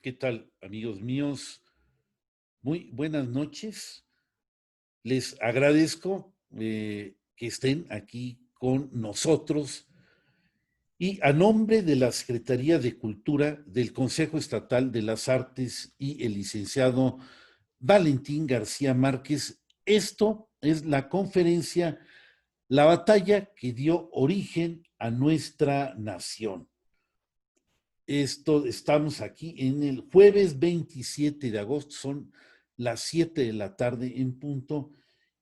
¿Qué tal, amigos míos? Muy buenas noches. Les agradezco que estén aquí con nosotros y a nombre de la Secretaría de Cultura del Consejo Estatal de las Artes y el licenciado Valentín García Márquez, esto es la conferencia La batalla que dio origen a nuestra nación. Estamos aquí en el jueves 27 de agosto, son las 7 de la tarde en punto.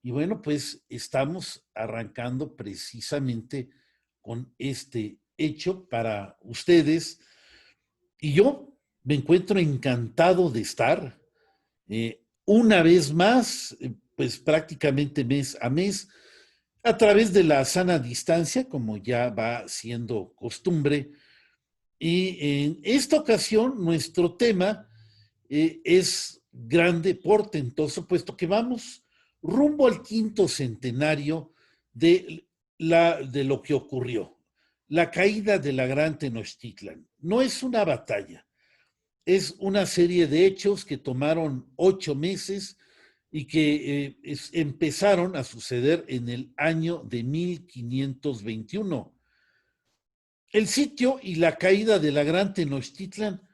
Y bueno, pues estamos arrancando precisamente con este hecho para ustedes. Y yo me encuentro encantado de estar una vez más, pues prácticamente mes a mes, a través de la sana distancia, como ya va siendo costumbre, y en esta ocasión nuestro tema es grande, portentoso, puesto que vamos rumbo al quinto centenario de lo que ocurrió, la caída de la Gran Tenochtitlan. No es una batalla, es una serie de hechos que tomaron 8 meses y que empezaron a suceder en el año de 1521. El sitio y la caída de la Gran Tenochtitlan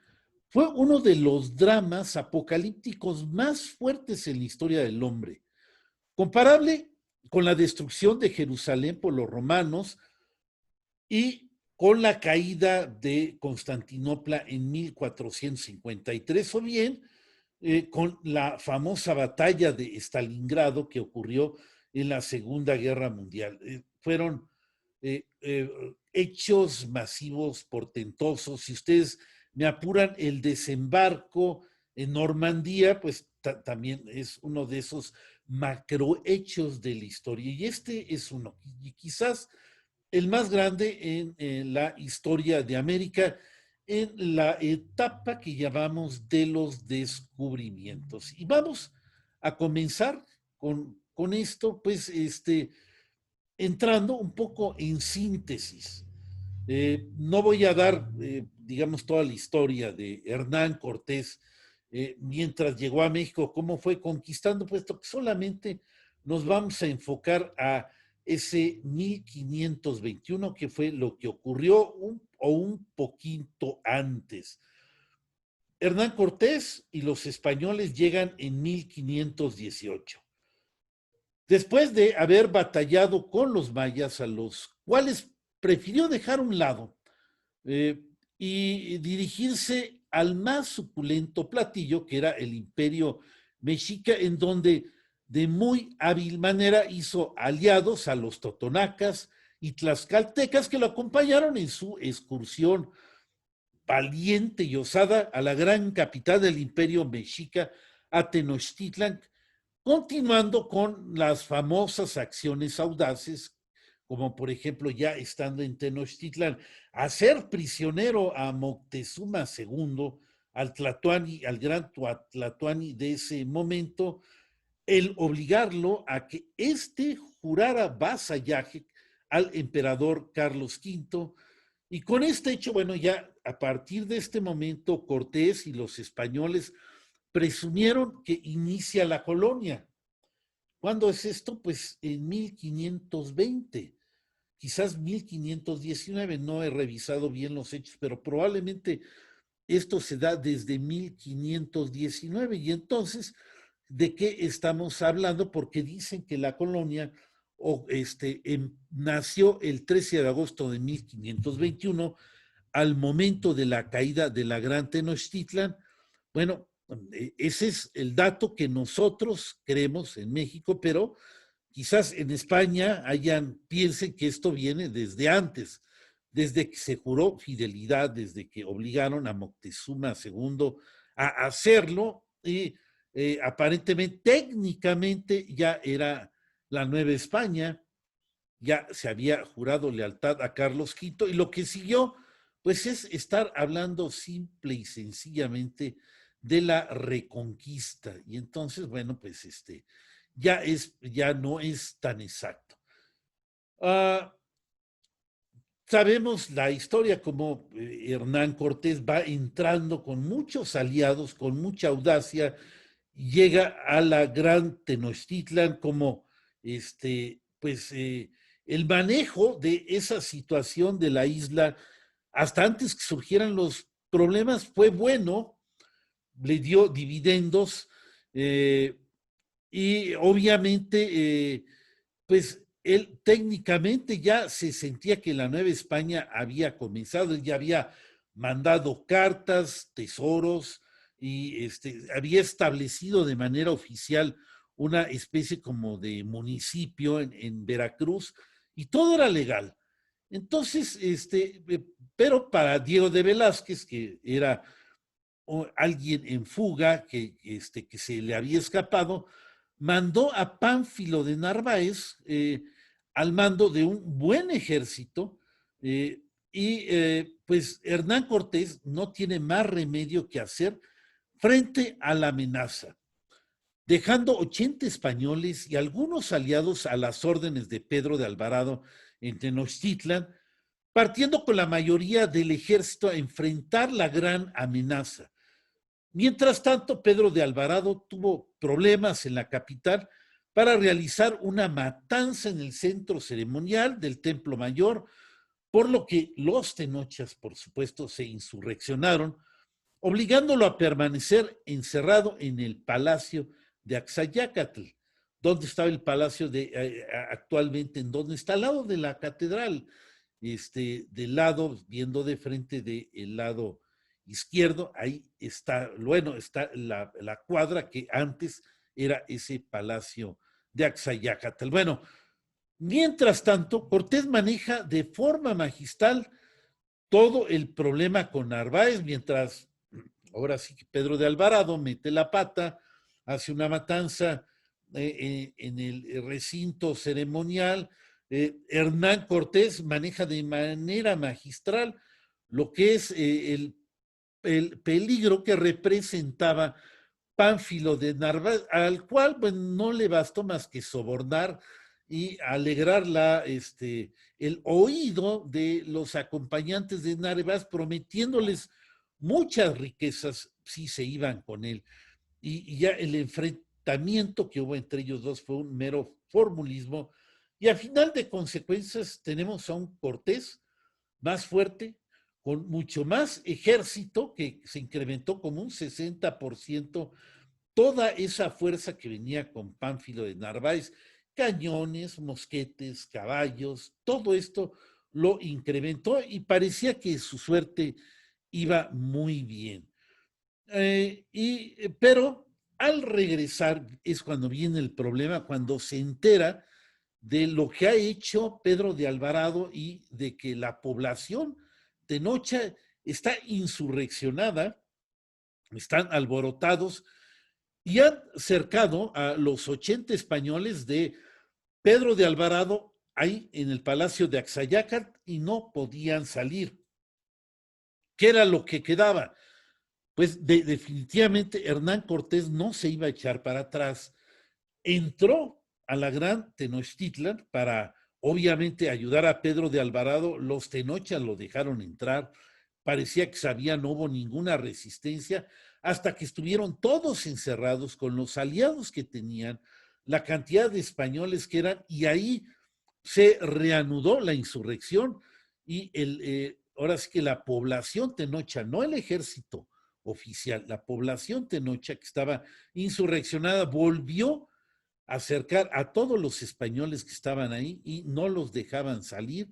fue uno de los dramas apocalípticos más fuertes en la historia del hombre, comparable con la destrucción de Jerusalén por los romanos y con la caída de Constantinopla en 1453, o bien con la famosa batalla de Stalingrado que ocurrió en la Segunda Guerra Mundial. Fueron hechos masivos, portentosos. Si ustedes me apuran, el desembarco en Normandía, pues también es uno de esos macrohechos de la historia. Y este es uno, y quizás el más grande en la historia de América, en la etapa que llamamos de los descubrimientos. Y vamos a comenzar con esto, pues, entrando un poco en síntesis. No voy a dar, digamos, toda la historia de Hernán Cortés mientras llegó a México, cómo fue conquistando, puesto que solamente nos vamos a enfocar a ese 1521, que fue lo que ocurrió un poquito antes. Hernán Cortés y los españoles llegan en 1518. Después de haber batallado con los mayas, a los cuales prefirió dejar a un lado eh, y dirigirse al más suculento platillo, que era el imperio mexica, en donde de muy hábil manera hizo aliados a los totonacas y tlaxcaltecas que lo acompañaron en su excursión valiente y osada a la gran capital del imperio mexica, a Tenochtitlan, continuando con las famosas acciones audaces, como por ejemplo ya estando en Tenochtitlan, hacer prisionero a Moctezuma II, al Tlatoani, al gran Tlatoani de ese momento, el obligarlo a que éste jurara vasallaje al emperador Carlos V. Y con este hecho, bueno, ya a partir de este momento, Cortés y los españoles presumieron que inicia la colonia. ¿Cuándo es esto? Pues en 1520, quizás 1519, no he revisado bien los hechos, pero probablemente esto se da desde 1519. Y entonces, ¿de qué estamos hablando? Porque dicen que la colonia nació el 13 de agosto de 1521, al momento de la caída de la Gran Tenochtitlan. Bueno, ese es el dato que nosotros creemos en México, pero quizás en España piensen que esto viene desde antes, desde que se juró fidelidad, desde que obligaron a Moctezuma II a hacerlo y aparentemente, técnicamente ya era la Nueva España, ya se había jurado lealtad a Carlos V, y lo que siguió pues es estar hablando simple y sencillamente de la reconquista. Y entonces, bueno, pues ya no es tan exacto. Uh, sabemos la historia como Hernán Cortés va entrando con muchos aliados, con mucha audacia, llega a la gran Tenochtitlan como pues el manejo de esa situación de la isla hasta antes que surgieran los problemas fue bueno, le dio dividendos eh, y obviamente pues él técnicamente ya se sentía que la Nueva España había comenzado, él ya había mandado cartas, tesoros y había establecido de manera oficial una especie como de municipio en Veracruz y todo era legal. Entonces, pero para Diego de Velázquez, que era alguien en fuga que se le había escapado, mandó a Pánfilo de Narváez al mando de un buen ejército pues Hernán Cortés no tiene más remedio que hacer frente a la amenaza, dejando 80 españoles y algunos aliados a las órdenes de Pedro de Alvarado en Tenochtitlan, partiendo con la mayoría del ejército a enfrentar la gran amenaza. Mientras tanto, Pedro de Alvarado tuvo problemas en la capital para realizar una matanza en el centro ceremonial del Templo Mayor, por lo que los tenochas, por supuesto, se insurreccionaron, obligándolo a permanecer encerrado en el palacio de Axayácatl, donde estaba el palacio actualmente, en donde está al lado de la catedral, del lado, viendo de frente del lado izquierdo, ahí está, bueno, está la cuadra que antes era ese palacio de Axayácatl. Bueno, mientras tanto, Cortés maneja de forma magistral todo el problema con Narváez, mientras ahora sí que Pedro de Alvarado mete la pata, hace una matanza en el recinto ceremonial. Hernán Cortés maneja de manera magistral lo que es el peligro que representaba Pánfilo de Narváez, al cual pues, no le bastó más que sobornar y alegrar el oído de los acompañantes de Narváez, prometiéndoles muchas riquezas si se iban con él. Y ya el enfrentamiento que hubo entre ellos dos fue un mero formulismo. Y a final de consecuencias tenemos a un Cortés más fuerte, con mucho más ejército, que se incrementó como un 60%, toda esa fuerza que venía con Pánfilo de Narváez, cañones, mosquetes, caballos, todo esto lo incrementó y parecía que su suerte iba muy bien. Pero al regresar es cuando viene el problema, cuando se entera de lo que ha hecho Pedro de Alvarado y de que la población de Nocha está insurreccionada, están alborotados y han cercado a los 80 españoles de Pedro de Alvarado ahí en el palacio de Axayácat y no podían salir. ¿Qué era lo que quedaba? Pues definitivamente Hernán Cortés no se iba a echar para atrás. Entró a la gran Tenochtitlan para, obviamente, ayudar a Pedro de Alvarado. Los tenochas lo dejaron entrar. Parecía que sabía, no hubo ninguna resistencia, hasta que estuvieron todos encerrados con los aliados que tenían, la cantidad de españoles que eran, y ahí se reanudó la insurrección y ahora sí que la población tenocha, no el ejército oficial, la población tenocha que estaba insurreccionada volvió a acercar a todos los españoles que estaban ahí y no los dejaban salir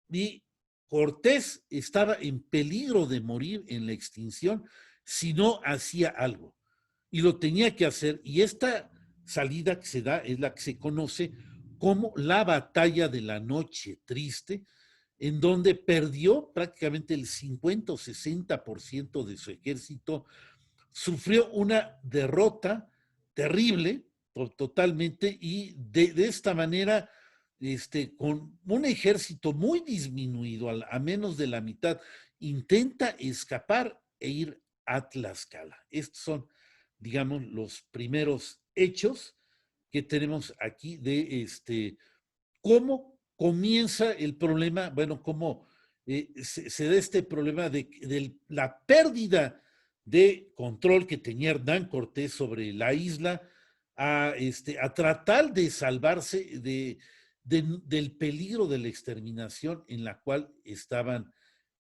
y Cortés estaba en peligro de morir en la extinción si no hacía algo y lo tenía que hacer y esta salida que se da es la que se conoce como la batalla de la noche triste, en donde perdió prácticamente el 50 o 60% de su ejército, sufrió una derrota terrible, totalmente, y de esta manera, con un ejército muy disminuido, a menos de la mitad, intenta escapar e ir a Tlaxcala. Estos son, digamos, los primeros hechos que tenemos aquí de cómo comienza el problema, bueno, cómo se da este problema de la pérdida de control que tenía Hernán Cortés sobre la isla a tratar de salvarse del peligro de la exterminación en la cual estaban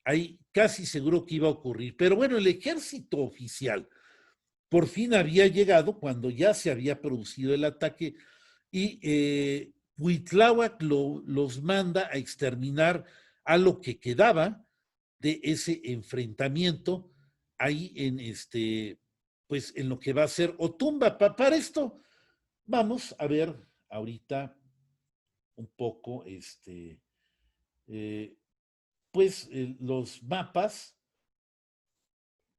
ahí, casi seguro que iba a ocurrir. Pero bueno, el ejército oficial por fin había llegado cuando ya se había producido el ataque y Cuitláhuac los manda a exterminar a lo que quedaba de ese enfrentamiento ahí pues en lo que va a ser Otumba. Para esto vamos a ver ahorita un poco eh, pues los mapas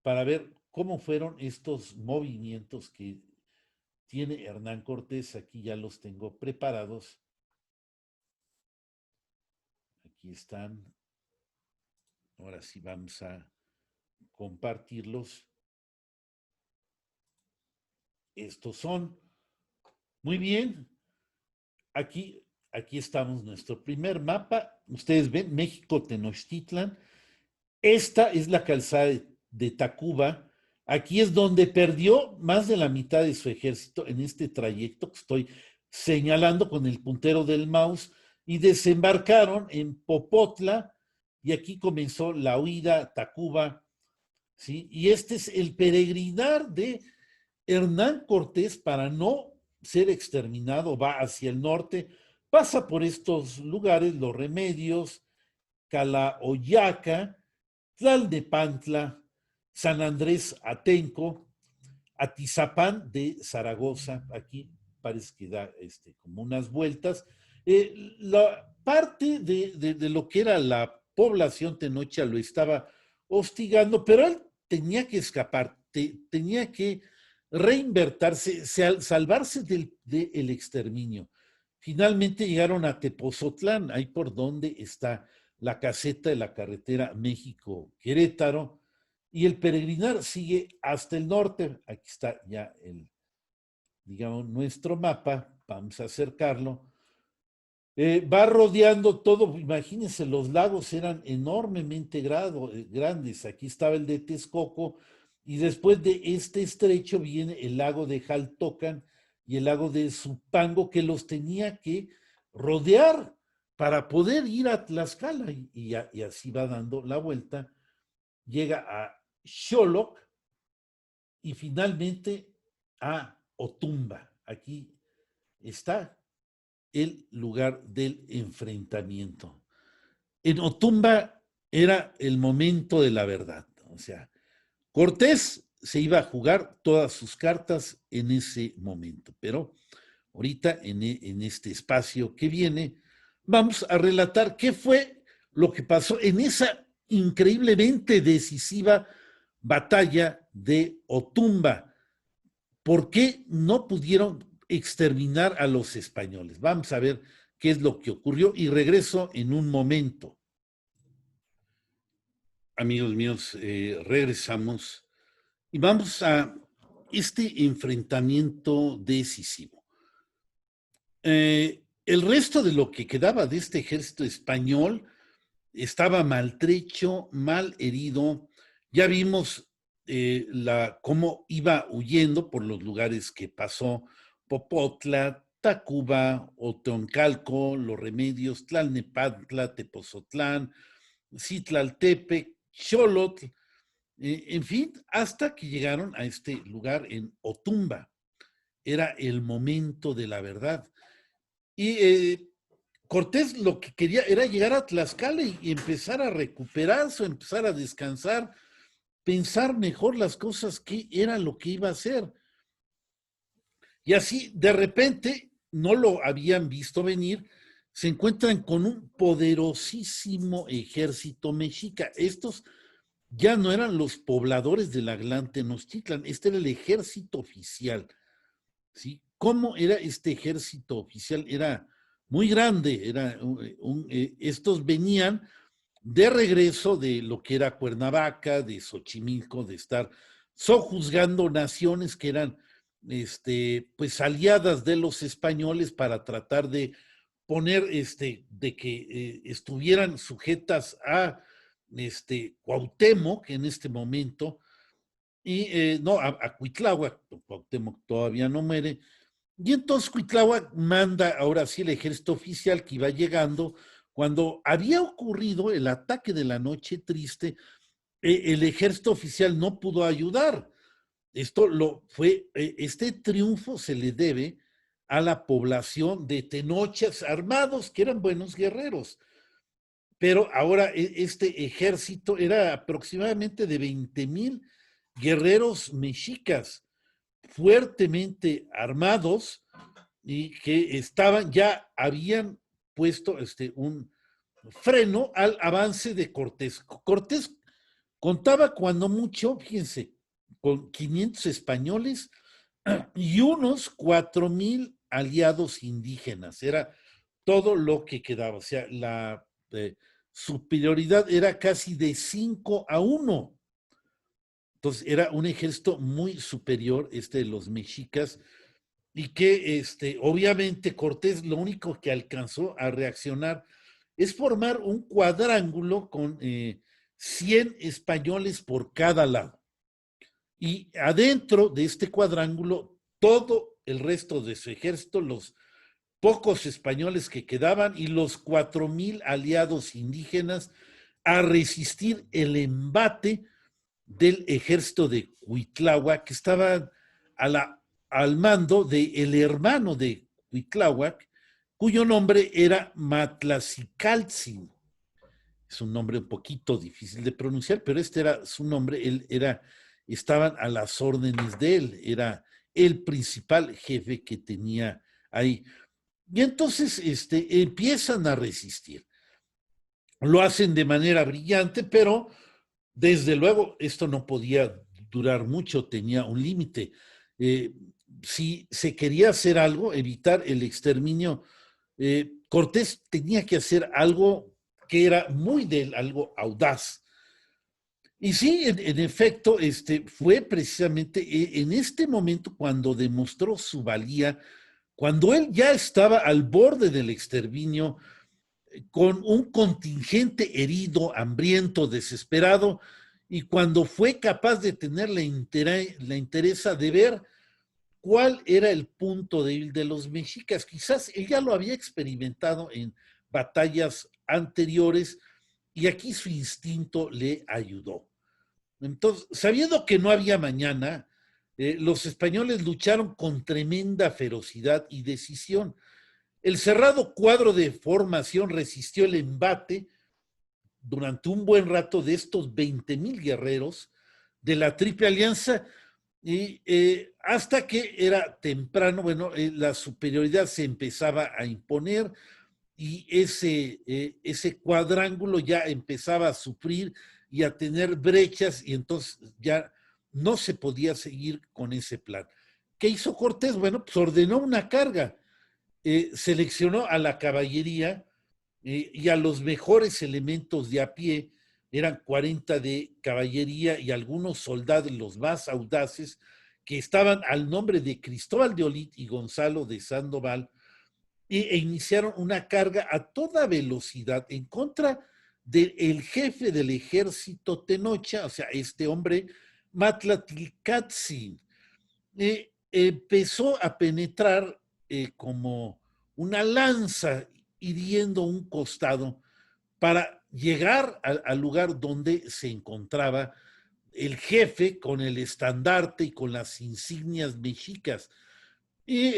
para ver cómo fueron estos movimientos que tiene Hernán Cortés. Aquí ya los tengo preparados. Aquí están. Ahora sí vamos a compartirlos. Estos son. Muy bien. Aquí estamos, nuestro primer mapa. Ustedes ven México Tenochtitlan. Esta es la calzada de Tacuba. Aquí es donde perdió más de la mitad de su ejército en este trayecto que estoy señalando con el puntero del mouse y desembarcaron en Popotla y aquí comenzó la huida a Tacuba, ¿sí? Y este es el peregrinar de Hernán Cortés para no ser exterminado, va hacia el norte, pasa por estos lugares, Los Remedios, Calahoyaca, Tlalnepantla, San Andrés Atenco, Atizapán de Zaragoza, aquí parece que da como unas vueltas. La parte de lo que era la población tenocha lo estaba hostigando, pero él tenía que escapar, tenía que reinvertirse, salvarse del exterminio. Finalmente llegaron a Tepozotlán, ahí por donde está la caseta de la carretera México-Querétaro, y el peregrinar sigue hasta el norte. Aquí está ya digamos, nuestro mapa, vamos a acercarlo. Va rodeando todo, imagínense, los lagos eran enormemente grandes. Aquí estaba el de Texcoco, y después de este estrecho viene el lago de Jaltocan y el lago de Zupango, que los tenía que rodear para poder ir a Tlaxcala, y así va dando la vuelta, llega a Xoloc y finalmente a Otumba. Aquí está el lugar del enfrentamiento. En Otumba era el momento de la verdad. O sea, Cortés se iba a jugar todas sus cartas en ese momento, pero ahorita en este espacio que viene vamos a relatar qué fue lo que pasó en esa increíblemente decisiva batalla de Otumba. ¿Por qué no pudieron exterminar a los españoles? Vamos a ver qué es lo que ocurrió y regreso en un momento. Amigos míos, regresamos y vamos a este enfrentamiento decisivo. El resto de lo que quedaba de este ejército español estaba maltrecho, mal herido. Ya vimos cómo iba huyendo por los lugares que pasó: Popotla, Tacuba, Oteoncalco, Los Remedios, Tlalnepantla, Tepozotlán, Citlaltepec, Xolotl, en fin, hasta que llegaron a este lugar en Otumba. Era el momento de la verdad. Y Cortés lo que quería era llegar a Tlaxcala y empezar a recuperarse, empezar a descansar, pensar mejor las cosas, qué era lo que iba a hacer. Y así, de repente, no lo habían visto venir, se encuentran con un poderosísimo ejército mexica. Estos ya no eran los pobladores de la Gran Tenochtitlan, este era el ejército oficial, ¿sí? ¿Cómo era este ejército oficial? Era muy grande, estos venían de regreso de lo que era Cuernavaca, de Xochimilco, de estar sojuzgando naciones que eran pues aliadas de los españoles para tratar de poner, de que estuvieran sujetas a Cuauhtémoc en este momento, y no, a Cuitláhuac, Cuauhtémoc todavía no muere, y entonces Cuitláhuac manda ahora sí el ejército oficial que iba llegando. Cuando había ocurrido el ataque de la Noche Triste, el ejército oficial no pudo ayudar. Este triunfo se le debe a la población de Tenochas armados, que eran buenos guerreros. Pero ahora este ejército era aproximadamente de 20,000 guerreros mexicas, fuertemente armados, y que habían puesto un freno al avance de Cortés. Cortés contaba cuando mucho, fíjense, con 500 españoles y unos 4,000 aliados indígenas. Era todo lo que quedaba. O sea, la superioridad era casi de 5-1. Entonces, era un ejército muy superior, de los mexicas, y que obviamente Cortés lo único que alcanzó a reaccionar es formar un cuadrángulo con 100 españoles por cada lado. Y adentro de este cuadrángulo, todo el resto de su ejército, los pocos españoles que quedaban y los 4,000 aliados indígenas, a resistir el embate del ejército de Cuitláhuac, que estaba al mando del hermano de Cuitláhuac, cuyo nombre era Matlacicaltzin. Es un nombre un poquito difícil de pronunciar, pero este era su nombre. Estaban a las órdenes de él, era el principal jefe que tenía ahí. Y entonces empiezan a resistir. Lo hacen de manera brillante, pero desde luego esto no podía durar mucho, tenía un límite. Si se quería hacer algo, evitar el exterminio, Cortés tenía que hacer algo que era muy de él, algo audaz. Y sí, en efecto, fue precisamente en este momento cuando demostró su valía, cuando él ya estaba al borde del exterminio, con un contingente herido, hambriento, desesperado, y cuando fue capaz de tener la interesa de ver cuál era el punto débil de los mexicas. Quizás él ya lo había experimentado en batallas anteriores y aquí su instinto le ayudó. Entonces, sabiendo que no había mañana, los españoles lucharon con tremenda ferocidad y decisión. El cerrado cuadro de formación resistió el embate durante un buen rato de estos 20,000 guerreros de la Triple Alianza, y hasta que era temprano, bueno, la superioridad se empezaba a imponer y ese cuadrángulo ya empezaba a sufrir y a tener brechas, y entonces ya no se podía seguir con ese plan. ¿Qué hizo Cortés? Bueno, pues ordenó una carga. Seleccionó a la caballería y a los mejores elementos de a pie. Eran 40 de caballería y algunos soldados, los más audaces, que estaban al nombre de Cristóbal de Olid y Gonzalo de Sandoval, e iniciaron una carga a toda velocidad en contra del jefe del ejército Tenocha, o sea, este hombre, Matlatilcatzin. Empezó a penetrar como una lanza hiriendo un costado para llegar al lugar donde se encontraba el jefe con el estandarte y con las insignias mexicas. Y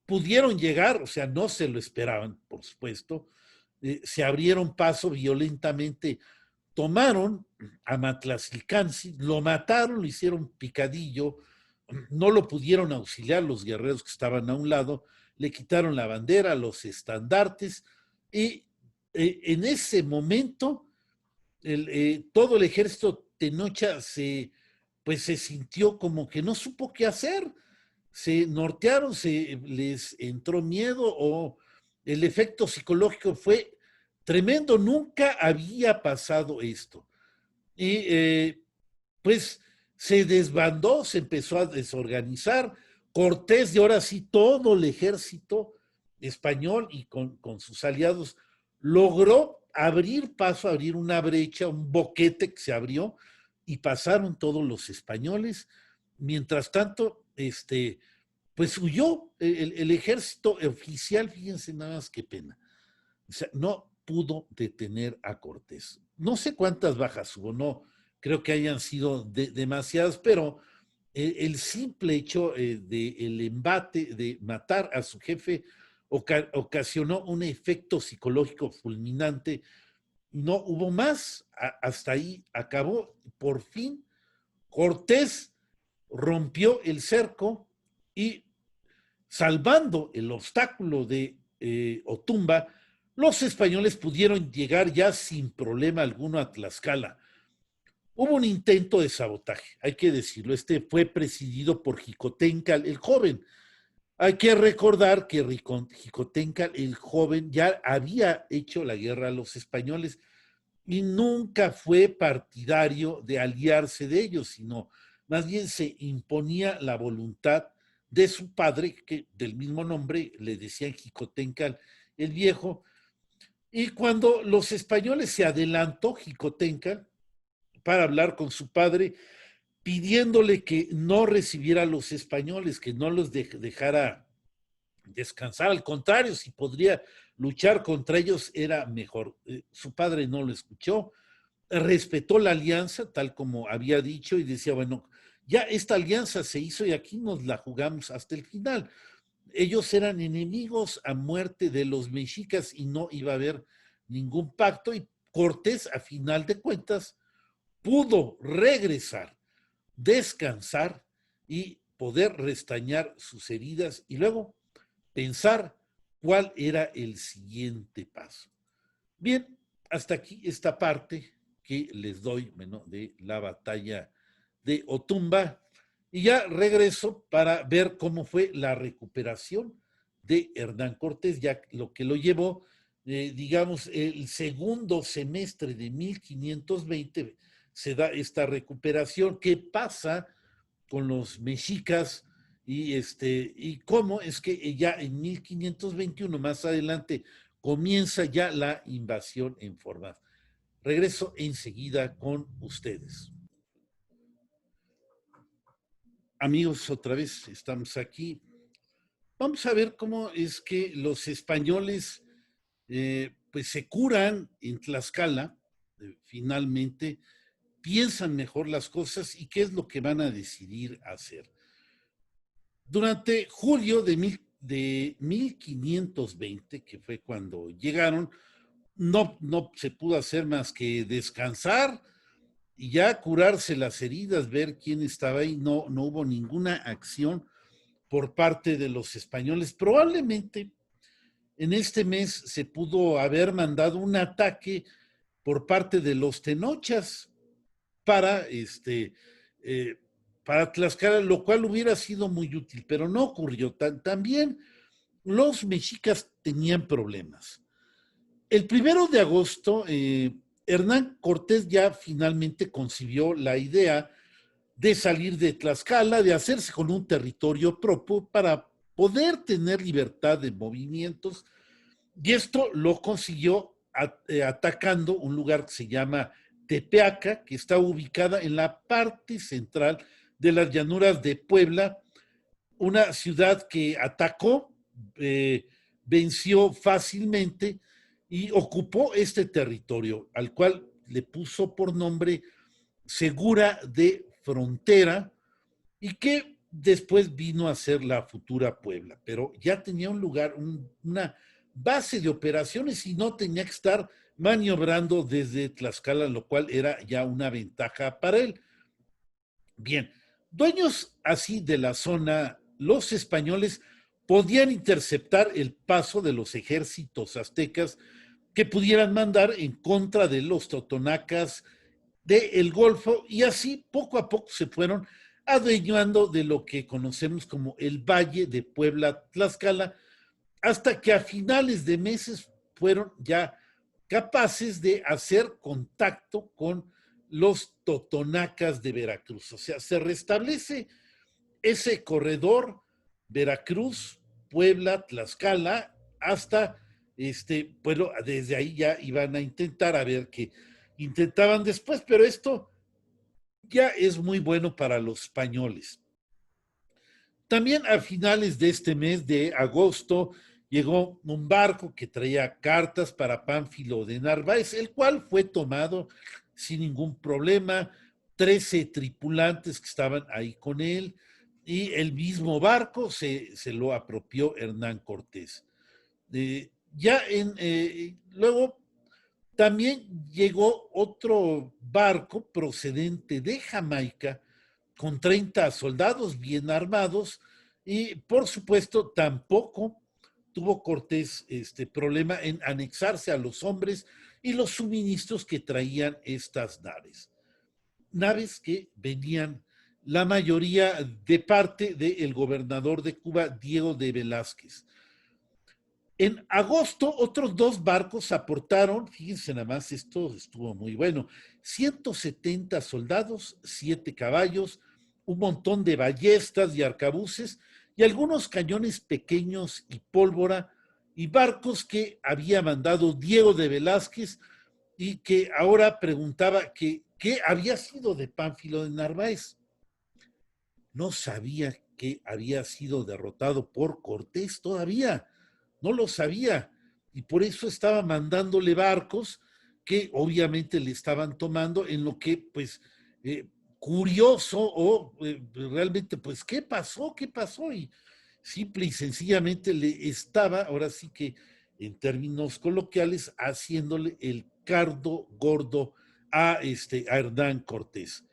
pudieron llegar, o sea, no se lo esperaban, por supuesto. Se abrieron paso violentamente, tomaron a Matlacilcanzi, lo mataron, lo hicieron picadillo, no lo pudieron auxiliar los guerreros que estaban a un lado, le quitaron la bandera, los estandartes, y en ese momento todo el ejército Tenocha pues se sintió como que no supo qué hacer, se nortearon, les entró miedo, o el efecto psicológico fue tremendo, nunca había pasado esto. Y pues se desbandó, se empezó a desorganizar. Cortés, y ahora sí todo el ejército español y con sus aliados logró abrir paso, abrir una brecha, un boquete que se abrió y pasaron todos los españoles. Mientras tanto, pues huyó el ejército oficial, fíjense nada más qué pena. O sea, no pudo detener a Cortés. No sé cuántas bajas hubo, no creo que hayan sido demasiadas, pero el simple hecho del embate, de matar a su jefe, ocasionó un efecto psicológico fulminante. No hubo más, hasta ahí acabó. Por fin, Cortés rompió el cerco y, salvando el obstáculo de Otumba, los españoles pudieron llegar ya sin problema alguno a Tlaxcala. Hubo un intento de sabotaje, hay que decirlo. Fue presidido por Xicoténcatl el joven. Hay que recordar que Xicoténcatl el joven ya había hecho la guerra a los españoles y nunca fue partidario de aliarse de ellos, sino más bien se imponía la voluntad de su padre, que del mismo nombre le decían Xicoténcatl el viejo. Y cuando los españoles se adelantó Xicoténcatl para hablar con su padre, pidiéndole que no recibiera a los españoles, que no los dejara descansar, al contrario, si podría luchar contra ellos era mejor. Su padre no lo escuchó, respetó la alianza tal como había dicho y decía, bueno, ya esta alianza se hizo y aquí nos la jugamos hasta el final. Ellos eran enemigos a muerte de los mexicas y no iba a haber ningún pacto, y Cortés, a final de cuentas, pudo regresar, descansar y poder restañar sus heridas y luego pensar cuál era el siguiente paso. Bien, hasta aquí esta parte que les doy, bueno, de la batalla de Otumba, y ya regreso para ver cómo fue la recuperación de Hernán Cortés, ya lo que lo llevó, digamos, el segundo semestre de 1520 se da esta recuperación. ¿Qué pasa con los mexicas? Y cómo es que ya en 1521, más adelante, comienza ya la invasión en forma. Regreso enseguida con ustedes. Amigos, otra vez estamos aquí. Vamos a ver cómo es que los españoles pues se curan en Tlaxcala, finalmente, piensan mejor las cosas y qué es lo que van a decidir hacer. Durante julio de 1520, que fue cuando llegaron, no se pudo hacer más que descansar y ya curarse las heridas, ver quién estaba ahí. No hubo ninguna acción por parte de los españoles. Probablemente en este mes se pudo haber mandado un ataque por parte de los tenochas para, para Tlaxcala, lo cual hubiera sido muy útil, pero no ocurrió. También los mexicas tenían problemas. El 1 de agosto, Hernán Cortés ya finalmente concibió la idea de salir de Tlaxcala, de hacerse con un territorio propio para poder tener libertad de movimientos, y esto lo consiguió atacando un lugar que se llama Tepeaca, que está ubicada en la parte central de las llanuras de Puebla, una ciudad que atacó, venció fácilmente y ocupó este territorio, al cual le puso por nombre Segura de Frontera, y que después vino a ser la futura Puebla, pero ya tenía un lugar, una base de operaciones y no tenía que estar maniobrando desde Tlaxcala, lo cual era ya una ventaja para él. Bien, dueños así de la zona, los españoles podían interceptar el paso de los ejércitos aztecas que pudieran mandar en contra de los totonacas del Golfo, y así poco a poco se fueron adueñando de lo que conocemos como el Valle de Puebla-Tlaxcala, hasta que a finales de meses fueron ya capaces de hacer contacto con los totonacas de Veracruz. O sea, se restablece ese corredor Veracruz, Puebla, Tlaxcala, hasta, bueno, desde ahí ya iban a intentar a ver qué intentaban después, pero esto ya es muy bueno para los españoles. También a finales de este mes de agosto llegó un barco que traía cartas para Pánfilo de Narváez, el cual fue tomado sin ningún problema, 13 tripulantes que estaban ahí con él, y el mismo barco se lo apropió Hernán Cortés. Luego también llegó otro barco procedente de Jamaica con 30 soldados bien armados y por supuesto tampoco tuvo Cortés problema en anexarse a los hombres y los suministros que traían estas naves. Naves que venían la mayoría de parte del gobernador de Cuba, Diego de Velázquez. En agosto, otros 2 barcos aportaron, fíjense nada más, esto estuvo muy bueno, 170 soldados, 7 caballos, un montón de ballestas y arcabuces y algunos cañones pequeños y pólvora y barcos que había mandado Diego de Velázquez y que ahora preguntaba que qué había sido de Pánfilo de Narváez. No sabía que había sido derrotado por Cortés todavía, no lo sabía, y por eso estaba mandándole barcos que obviamente le estaban tomando en lo que, pues, curioso o realmente, pues, ¿qué pasó? ¿Qué pasó? Y simple y sencillamente le estaba, ahora sí que en términos coloquiales, haciéndole el cardo gordo a Hernán Cortés.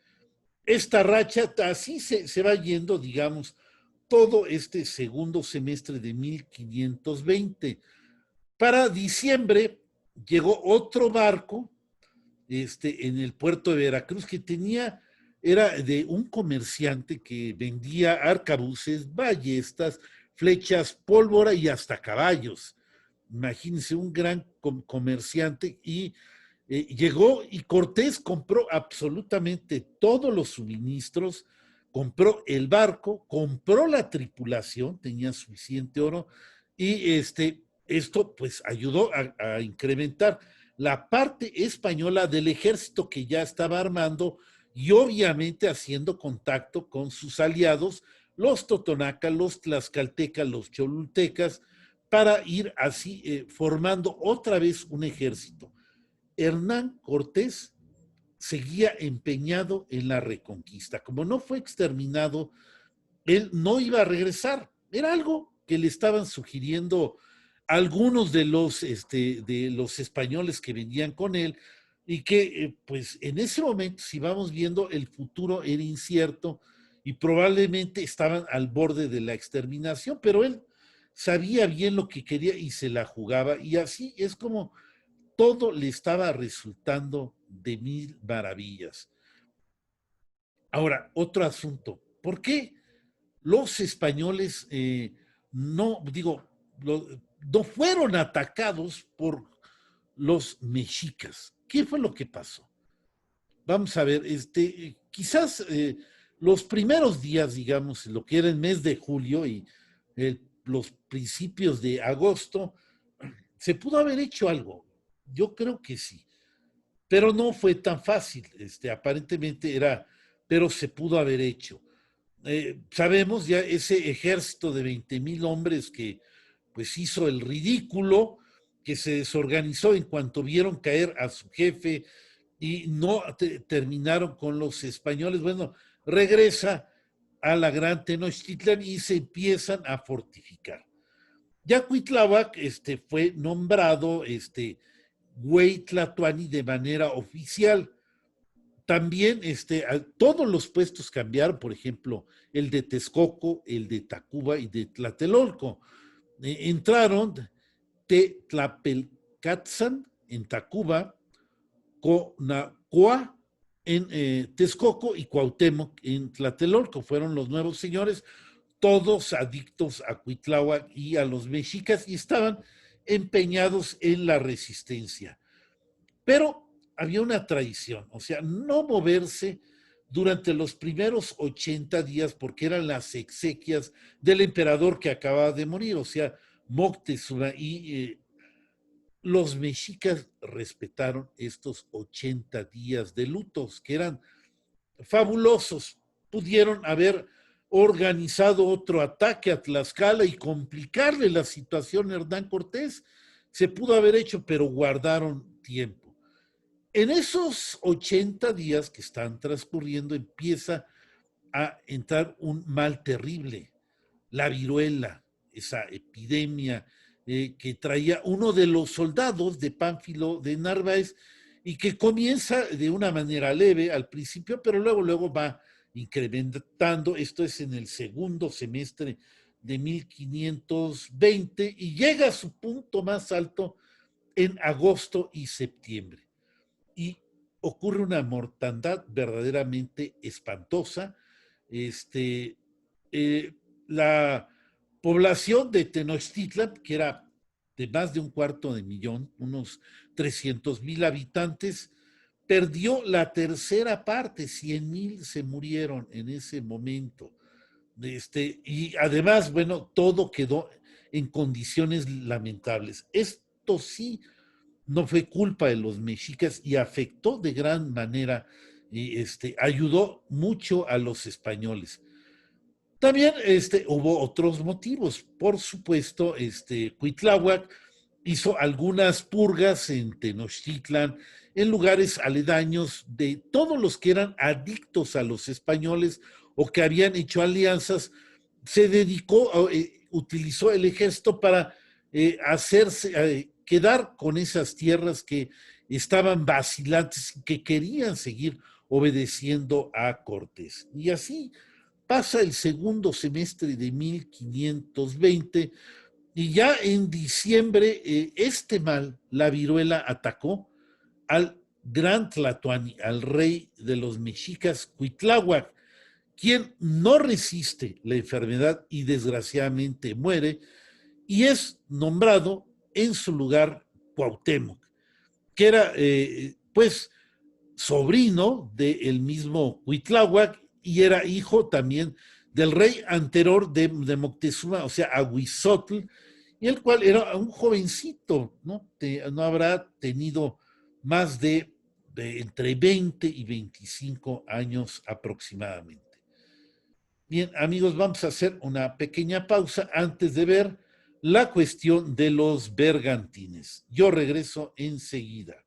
Esta racha así se va yendo, digamos, todo este segundo semestre de 1520. Para diciembre llegó otro barco en el puerto de Veracruz que era de un comerciante que vendía arcabuces, ballestas, flechas, pólvora y hasta caballos. Imagínense, un gran comerciante y llegó y Cortés compró absolutamente todos los suministros, compró el barco, compró la tripulación, tenía suficiente oro y esto pues ayudó a incrementar la parte española del ejército que ya estaba armando y obviamente haciendo contacto con sus aliados, los totonacas, los tlaxcaltecas, los cholultecas, para ir así formando otra vez un ejército. Hernán Cortés seguía empeñado en la reconquista. Como no fue exterminado, él no iba a regresar. Era algo que le estaban sugiriendo algunos de los españoles que venían con él y que, pues, en ese momento, si vamos viendo, el futuro era incierto y probablemente estaban al borde de la exterminación, pero él sabía bien lo que quería y se la jugaba y así es como todo le estaba resultando de mil maravillas. Ahora, otro asunto. ¿Por qué los españoles no fueron atacados por los mexicas? ¿Qué fue lo que pasó? Vamos a ver, quizás los primeros días, digamos, lo que era el mes de julio y los principios de agosto, se pudo haber hecho algo. Yo creo que sí, pero no fue tan fácil. Aparentemente pero se pudo haber hecho. Sabemos ya ese ejército de 20,000 hombres que pues hizo el ridículo, que se desorganizó en cuanto vieron caer a su jefe y no terminaron con los españoles. Bueno, regresa a la Gran Tenochtitlan y se empiezan a fortificar. Ya Cuitláhuac fue nombrado Güey Tlatoani de manera oficial. También todos los puestos cambiaron, por ejemplo, el de Texcoco, el de Tacuba y de Tlatelolco. Entraron Tetlapelcatzan en Tacuba, Conacua en Texcoco y Cuauhtémoc en Tlatelolco. Fueron los nuevos señores, todos adictos a Cuitláhuac y a los mexicas y estaban empeñados en la resistencia. Pero había una tradición, o sea, no moverse durante los primeros 80 días porque eran las exequias del emperador que acababa de morir, o sea, Moctezuma, y los mexicas respetaron estos 80 días de lutos, que eran fabulosos. Pudieron haber organizado otro ataque a Tlaxcala y complicarle la situación a Hernán Cortés. Se pudo haber hecho, pero guardaron tiempo. En esos 80 días que están transcurriendo empieza a entrar un mal terrible, la viruela, esa epidemia que traía uno de los soldados de Pánfilo de Narváez y que comienza de una manera leve al principio, pero luego va incrementando. Esto es en el segundo semestre de 1520 y llega a su punto más alto en agosto y septiembre. Y ocurre una mortandad verdaderamente espantosa. Este, la población de Tenochtitlan, que era de más de 1/4 de millón, unos 300,000 habitantes, perdió la tercera parte, 100,000 se murieron en ese momento. Y además, bueno, todo quedó en condiciones lamentables. Esto sí no fue culpa de los mexicas y afectó de gran manera, y ayudó mucho a los españoles. También hubo otros motivos. Por supuesto, Cuitláhuac hizo algunas purgas en Tenochtitlan, en lugares aledaños de todos los que eran adictos a los españoles o que habían hecho alianzas. Se dedicó, utilizó el ejército para hacerse, quedar con esas tierras que estaban vacilantes, que querían seguir obedeciendo a Cortés. Y así pasa el segundo semestre de 1520 y ya en diciembre este mal, la viruela, atacó al gran Tlatoani, al rey de los mexicas, Cuitláhuac, quien no resiste la enfermedad y desgraciadamente muere, y es nombrado en su lugar Cuauhtémoc, que era pues sobrino del mismo Cuitláhuac y era hijo también del rey anterior de Moctezuma, o sea, Ahuizotl, y el cual era un jovencito, ¿no? No habrá tenido más de entre 20 y 25 años aproximadamente. Bien, amigos, vamos a hacer una pequeña pausa antes de ver la cuestión de los bergantines. Yo regreso enseguida.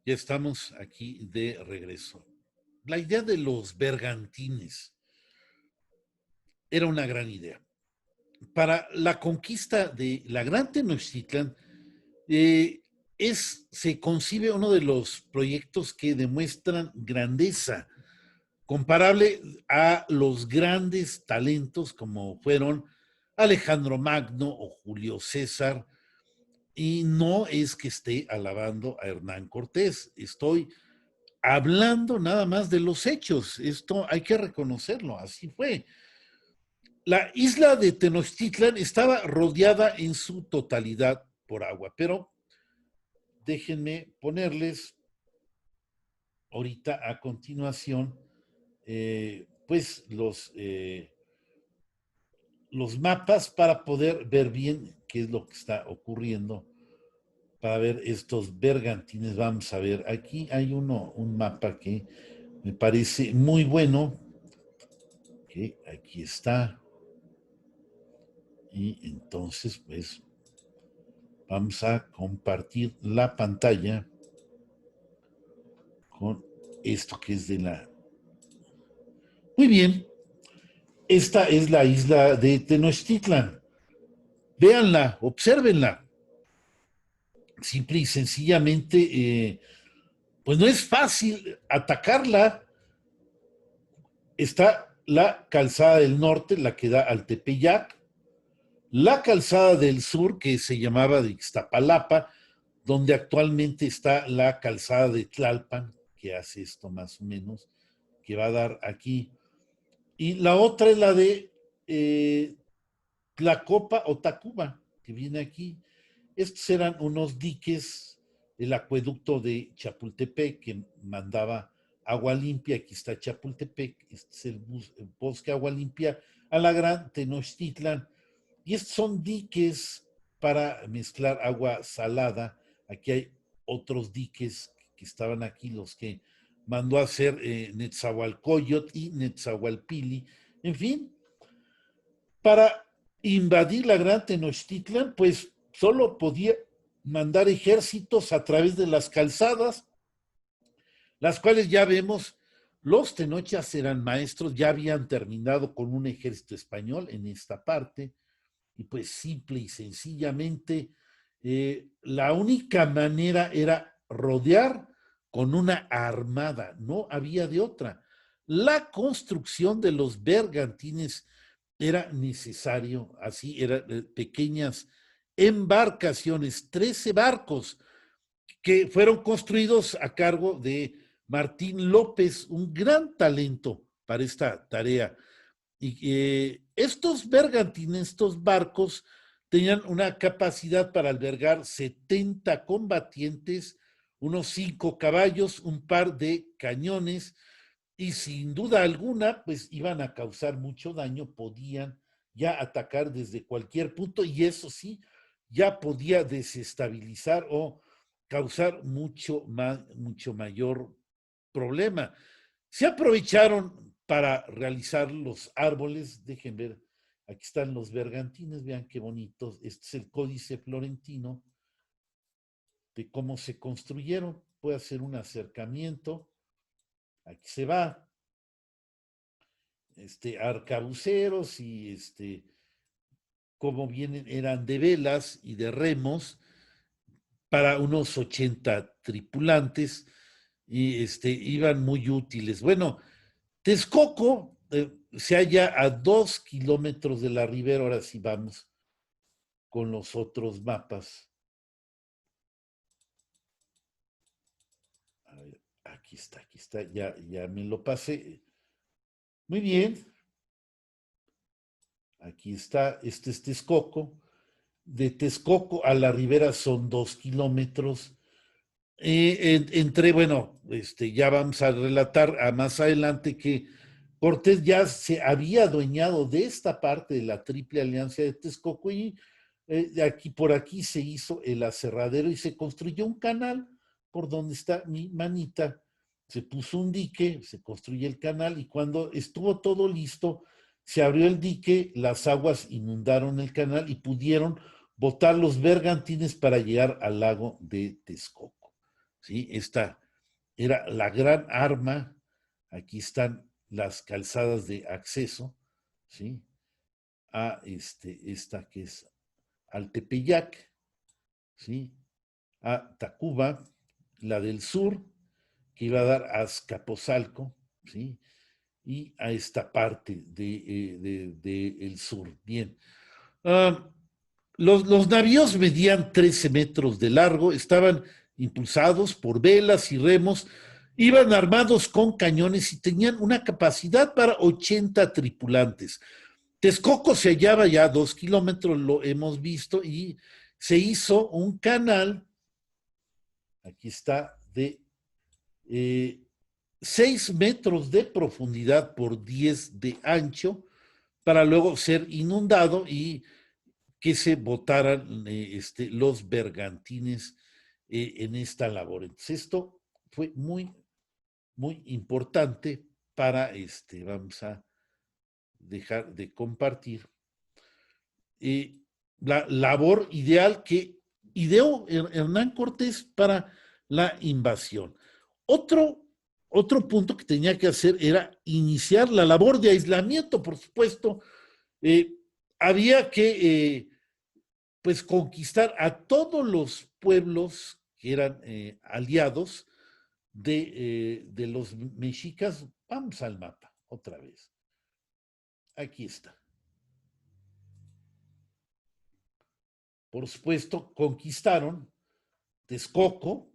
Ya estamos aquí de regreso. La idea de los bergantines era una gran idea. Para la conquista de la Gran Tenochtitlan, se concibe uno de los proyectos que demuestran grandeza, comparable a los grandes talentos como fueron Alejandro Magno o Julio César. Y no es que esté alabando a Hernán Cortés, estoy hablando nada más de los hechos. Esto hay que reconocerlo, así fue. La isla de Tenochtitlan estaba rodeada en su totalidad por agua, pero déjenme ponerles ahorita a continuación pues los mapas para poder ver bien qué es lo que está ocurriendo, para ver estos bergantines. Vamos a ver, aquí hay un mapa que me parece muy bueno, que aquí está. Y entonces, pues, vamos a compartir la pantalla con esto que es de la... Muy bien, esta es la isla de Tenochtitlan. Véanla, obsérvenla. Simple y sencillamente, pues no es fácil atacarla. Está la calzada del norte, la que da al Tepeyac, la calzada del sur, que se llamaba de Ixtapalapa, donde actualmente está la calzada de Tlalpan, que hace esto más o menos, que va a dar aquí. Y la otra es la de Tlacopa o Tacuba, que viene aquí. Estos eran unos diques del acueducto de Chapultepec que mandaba agua limpia. Aquí está Chapultepec, este es el bosque agua limpia a la Gran Tenochtitlan. Y estos son diques para mezclar agua salada. Aquí hay otros diques que estaban aquí, los que mandó a hacer Netzahualcóyotl y Netzahualpili. En fin, para invadir la Gran Tenochtitlan, pues solo podía mandar ejércitos a través de las calzadas, las cuales ya vemos, los tenochas eran maestros, ya habían terminado con un ejército español en esta parte, y pues simple y sencillamente la única manera era rodear con una armada, no había de otra. La construcción de los bergantines era necesario, así eran pequeñas embarcaciones, 13 barcos que fueron construidos a cargo de Martín López, un gran talento para esta tarea. Y estos bergantines, estos barcos, tenían una capacidad para albergar 70 combatientes, unos 5 caballos, un par de cañones, y sin duda alguna, pues iban a causar mucho daño, podían ya atacar desde cualquier punto, y eso sí, ya podía desestabilizar o causar mucho mayor problema. Se aprovecharon para realizar los árboles. Dejen ver, aquí están los bergantines, vean qué bonitos. Este es el códice florentino de cómo se construyeron. Puede hacer un acercamiento. Aquí se va. Arcabuceros y cómo vienen, eran de velas y de remos para unos 80 tripulantes y iban muy útiles. Bueno, Texcoco se halla a 2 kilómetros de la ribera. Ahora sí vamos con los otros mapas. A ver, aquí está, ya me lo pasé. Muy bien. Aquí está, este es Texcoco. De Texcoco a la ribera son 2 kilómetros. Bueno, ya vamos a relatar a más adelante que Cortés ya se había adueñado de esta parte de la Triple Alianza de Texcoco y por aquí se hizo el aserradero y se construyó un canal por donde está mi manita. Se puso un dique, se construye el canal y cuando estuvo todo listo, se abrió el dique, las aguas inundaron el canal y pudieron botar los bergantines para llegar al lago de Texcoco. ¿Sí? Esta era la gran arma. Aquí están las calzadas de acceso, ¿sí? A esta que es al Tepeyac, ¿sí? A Tacuba, la del sur, que iba a dar a Azcapotzalco, ¿sí? Y a esta parte de el sur. Bien. Los navíos medían 13 metros de largo, estaban impulsados por velas y remos, iban armados con cañones y tenían una capacidad para 80 tripulantes. Texcoco se hallaba ya a 2 kilómetros, lo hemos visto, y se hizo un canal, aquí está, de 6 metros de profundidad por 10 de ancho, para luego ser inundado y que se votaran los bergantines en esta labor. Entonces, esto fue muy, muy importante para, vamos a dejar de compartir, la labor ideal que ideó Hernán Cortés para la invasión. Otro, otro punto que tenía que hacer era iniciar la labor de aislamiento, por supuesto. Había que pues conquistar a todos los pueblos que eran aliados de los mexicas. Vamos al mapa otra vez. Aquí está. Por supuesto, conquistaron Texcoco,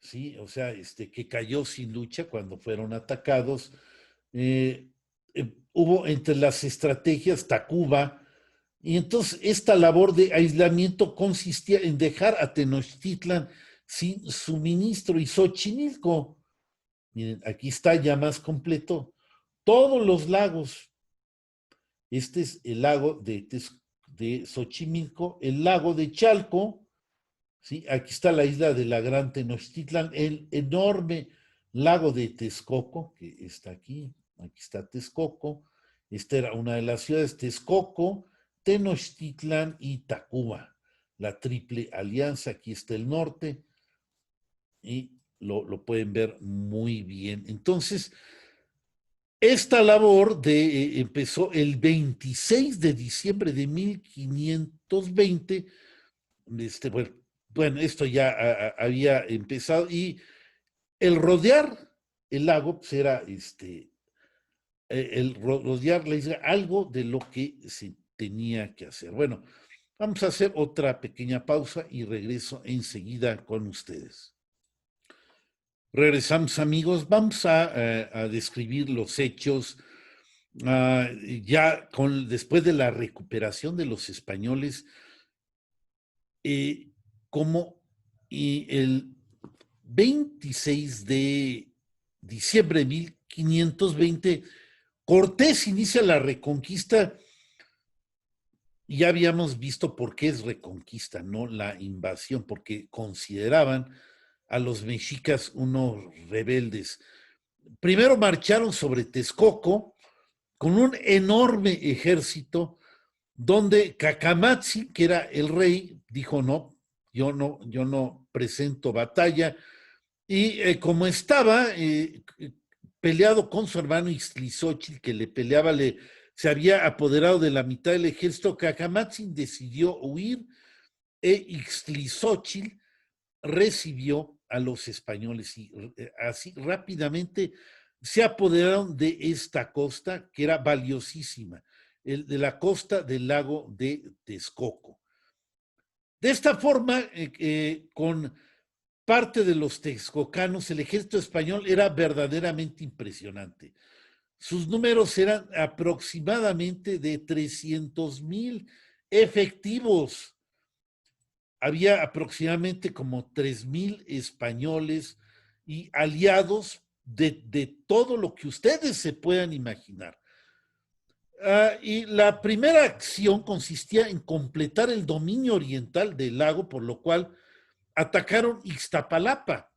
¿sí? O sea, que cayó sin lucha cuando fueron atacados. Hubo entre las estrategias Tacuba, y entonces esta labor de aislamiento consistía en dejar a Tenochtitlan sin suministro y Xochimilco. Miren, aquí está ya más completo. Todos los lagos. Este es el lago de de Xochimilco, el lago de Chalco, ¿sí? Aquí está la isla de la Gran Tenochtitlan, el enorme lago de Texcoco, que está aquí, aquí está Texcoco, esta era una de las ciudades, Texcoco, Tenochtitlan y Tacuba, la triple alianza, aquí está el norte, y lo pueden ver muy bien. Entonces, esta labor empezó el 26 de diciembre de 1520. Bueno, esto ya había empezado y el rodear el lago pues era el rodear la isla, algo de lo que se tenía que hacer. Bueno, vamos a hacer otra pequeña pausa y regreso enseguida con ustedes. Regresamos, amigos. Vamos a describir los hechos ya después de la recuperación de los españoles, como el 26 de diciembre de 1520, Cortés inicia la reconquista. Ya habíamos visto por qué es reconquista, no la invasión, porque consideraban a los mexicas unos rebeldes. Primero marcharon sobre Texcoco con un enorme ejército donde Cacamatzin, que era el rey, dijo yo no presento batalla, y como estaba peleado con su hermano Ixtlilxóchitl, que le peleaba, se había apoderado de la mitad del ejército, Cacamatzin decidió huir e Ixtlilxóchitl recibió a los españoles y así rápidamente se apoderaron de esta costa que era valiosísima, de la costa del lago de Texcoco. De esta forma, con parte de los texcocanos, el ejército español era verdaderamente impresionante. Sus números eran aproximadamente de 300,000 efectivos. Había aproximadamente como 3,000 españoles y aliados de todo lo que ustedes se puedan imaginar. Y la primera acción consistía en completar el dominio oriental del lago, por lo cual atacaron Ixtapalapa.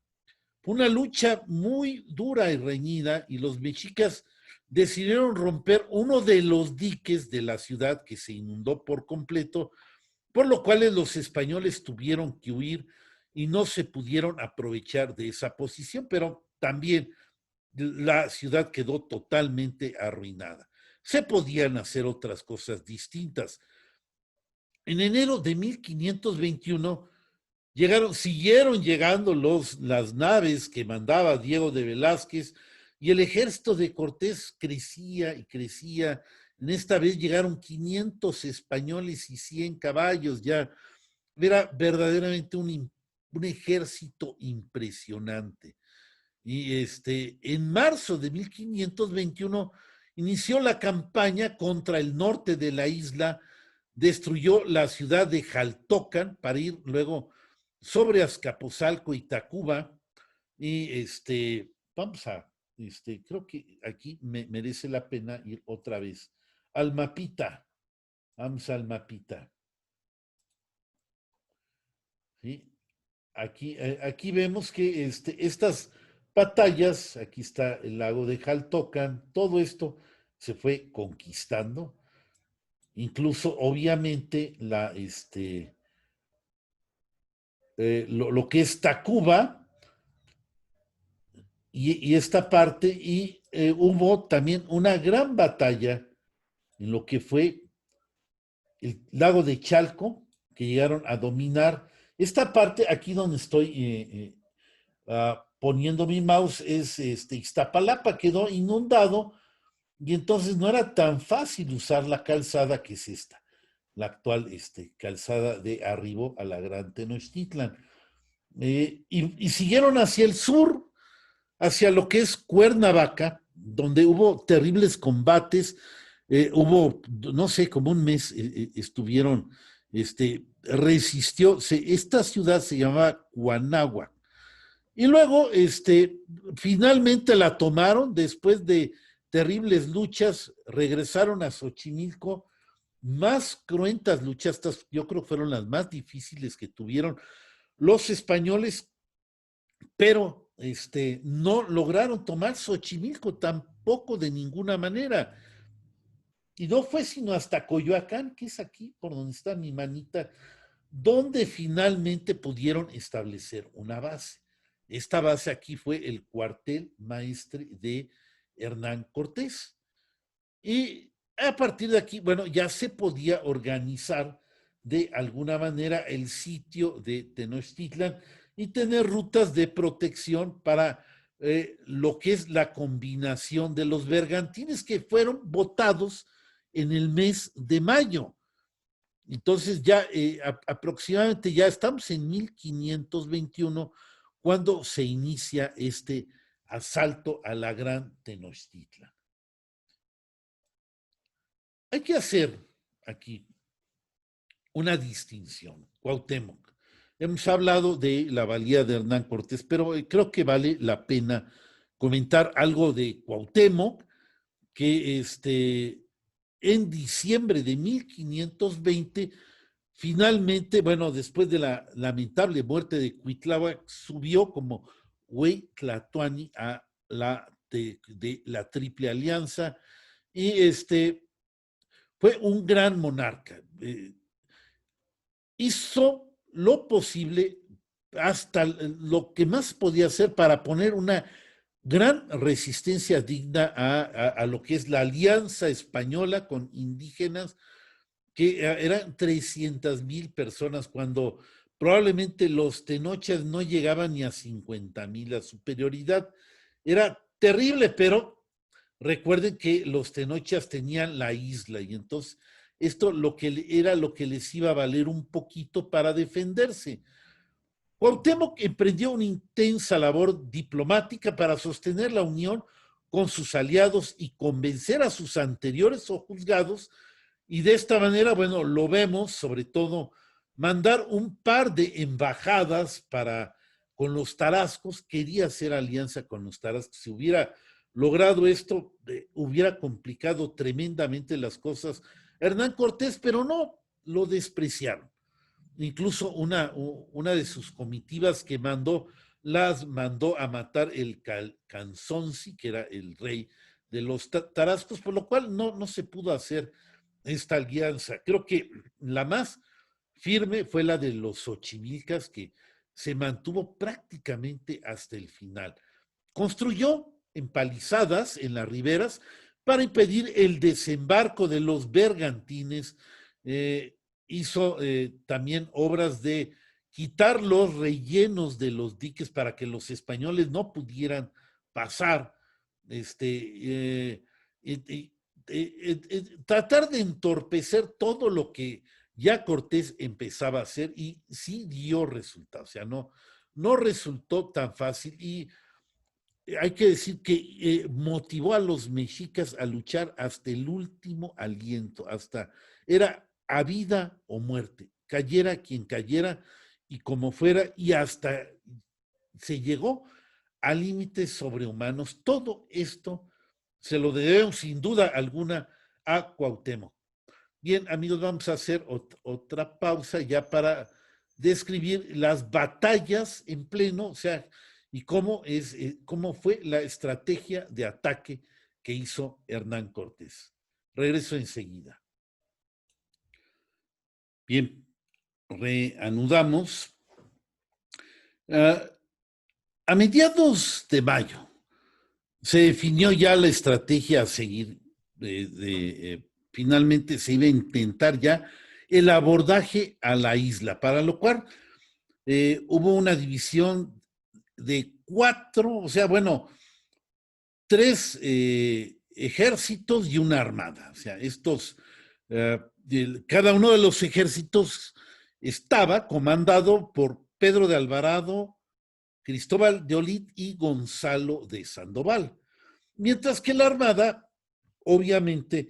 Fue una lucha muy dura y reñida y los mexicas decidieron romper uno de los diques de la ciudad que se inundó por completo, por lo cual los españoles tuvieron que huir y no se pudieron aprovechar de esa posición, pero también la ciudad quedó totalmente arruinada. Se podían hacer otras cosas distintas. En enero de 1521 siguieron llegando las naves que mandaba Diego de Velázquez y el ejército de Cortés crecía y crecía. En esta vez llegaron 500 españoles y 100 caballos. Ya era verdaderamente un ejército impresionante. Y en marzo de 1521 inició la campaña contra el norte de la isla, destruyó la ciudad de Jaltocan para ir luego sobre Azcapotzalco y Tacuba. Y vamos creo que aquí merece la pena ir otra vez al mapita. Vamos al mapita. ¿Sí? Aquí vemos que estas batallas, aquí está el lago de Jaltocan, todo esto se fue conquistando. Incluso, obviamente, lo que es Tacuba y esta parte, y hubo también una gran batalla en lo que fue el lago de Chalco, que llegaron a dominar. Esta parte, aquí donde estoy poniendo mi mouse, es Ixtapalapa, quedó inundado, y entonces no era tan fácil usar la calzada que es esta, la actual calzada de arribo a la Gran Tenochtitlan. Y siguieron hacia el sur, hacia lo que es Cuernavaca, donde hubo terribles combates. Hubo, no sé, como un mes estuvieron, resistió, esta ciudad se llamaba Cuanáhuac. Y luego, finalmente la tomaron después de terribles luchas, regresaron a Xochimilco más cruentas luchas, estas yo creo que fueron las más difíciles que tuvieron los españoles, pero no lograron tomar Xochimilco tampoco de ninguna manera. Y no fue sino hasta Coyoacán, que es aquí por donde está mi manita, donde finalmente pudieron establecer una base. Esta base aquí fue el cuartel maestre de Hernán Cortés. Y a partir de aquí, bueno, ya se podía organizar de alguna manera el sitio de Tenochtitlan y tener rutas de protección para lo que es la combinación de los bergantines que fueron votados en el mes de mayo. Entonces ya aproximadamente ya estamos en 1521 cuando se inicia este asalto a la Gran Tenochtitlan. Hay que hacer aquí una distinción. Cuauhtémoc. Hemos hablado de la valía de Hernán Cortés, pero creo que vale la pena comentar algo de Cuauhtémoc, que en diciembre de 1520, finalmente, bueno, después de la lamentable muerte de Cuitláhuac, subió como Güey Tlatoani a de la Triple Alianza y fue un gran monarca. Hizo lo posible hasta lo que más podía hacer para poner una gran resistencia digna a lo que es la alianza española con indígenas, que eran 300,000 personas cuando probablemente los tenochas no llegaban ni a 50,000. La superioridad era terrible, pero recuerden que los tenochas tenían la isla y entonces esto era lo que les iba a valer un poquito para defenderse. Cuauhtémoc emprendió una intensa labor diplomática para sostener la unión con sus aliados y convencer a sus anteriores o juzgados, y de esta manera, bueno, lo vemos sobre todo mandar un par de embajadas con los tarascos. Quería hacer alianza con los tarascos. Si hubiera logrado esto, hubiera complicado tremendamente las cosas Hernán Cortés, pero no, lo despreciaron. Incluso una de sus comitivas que las mandó a matar el Canzonci, que era el rey de los tarascos, por lo cual no se pudo hacer esta alianza. Creo que la más firme fue la de los Xochimilcas, que se mantuvo prácticamente hasta el final. Construyó empalizadas en las riberas para impedir el desembarco de los bergantines. Hizo también obras de quitar los rellenos de los diques para que los españoles no pudieran pasar. Tratar de entorpecer todo lo que ya Cortés empezaba a hacer, y sí dio resultados. O sea, no resultó tan fácil, y hay que decir que motivó a los mexicas a luchar hasta el último aliento, era a vida o muerte, cayera quien cayera y como fuera, y hasta se llegó a límites sobrehumanos. Todo esto se lo debemos sin duda alguna a Cuauhtémoc. Bien, amigos, vamos a hacer otra pausa ya para describir las batallas en pleno, o sea, y cómo fue la estrategia de ataque que hizo Hernán Cortés. Regreso enseguida. Bien, reanudamos. A mediados de mayo se definió ya la estrategia a seguir. Finalmente se iba a intentar ya el abordaje a la isla, para lo cual hubo una división de 4, o sea, bueno, 3 ejércitos y una armada. O sea, cada uno de los ejércitos estaba comandado por Pedro de Alvarado, Cristóbal de Olid y Gonzalo de Sandoval. Mientras que la armada, obviamente,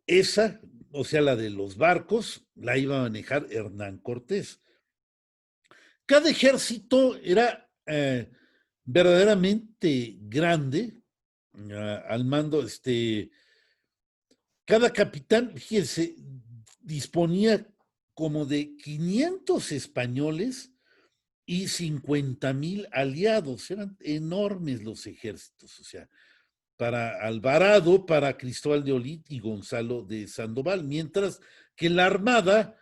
esa, o sea, la de los barcos, la iba a manejar Hernán Cortés. Cada ejército era verdaderamente grande, al mando, cada capitán, fíjense, disponía como de 500 españoles y 50,000 aliados. Eran enormes los ejércitos, o sea, para Alvarado, para Cristóbal de Olid y Gonzalo de Sandoval, mientras que la armada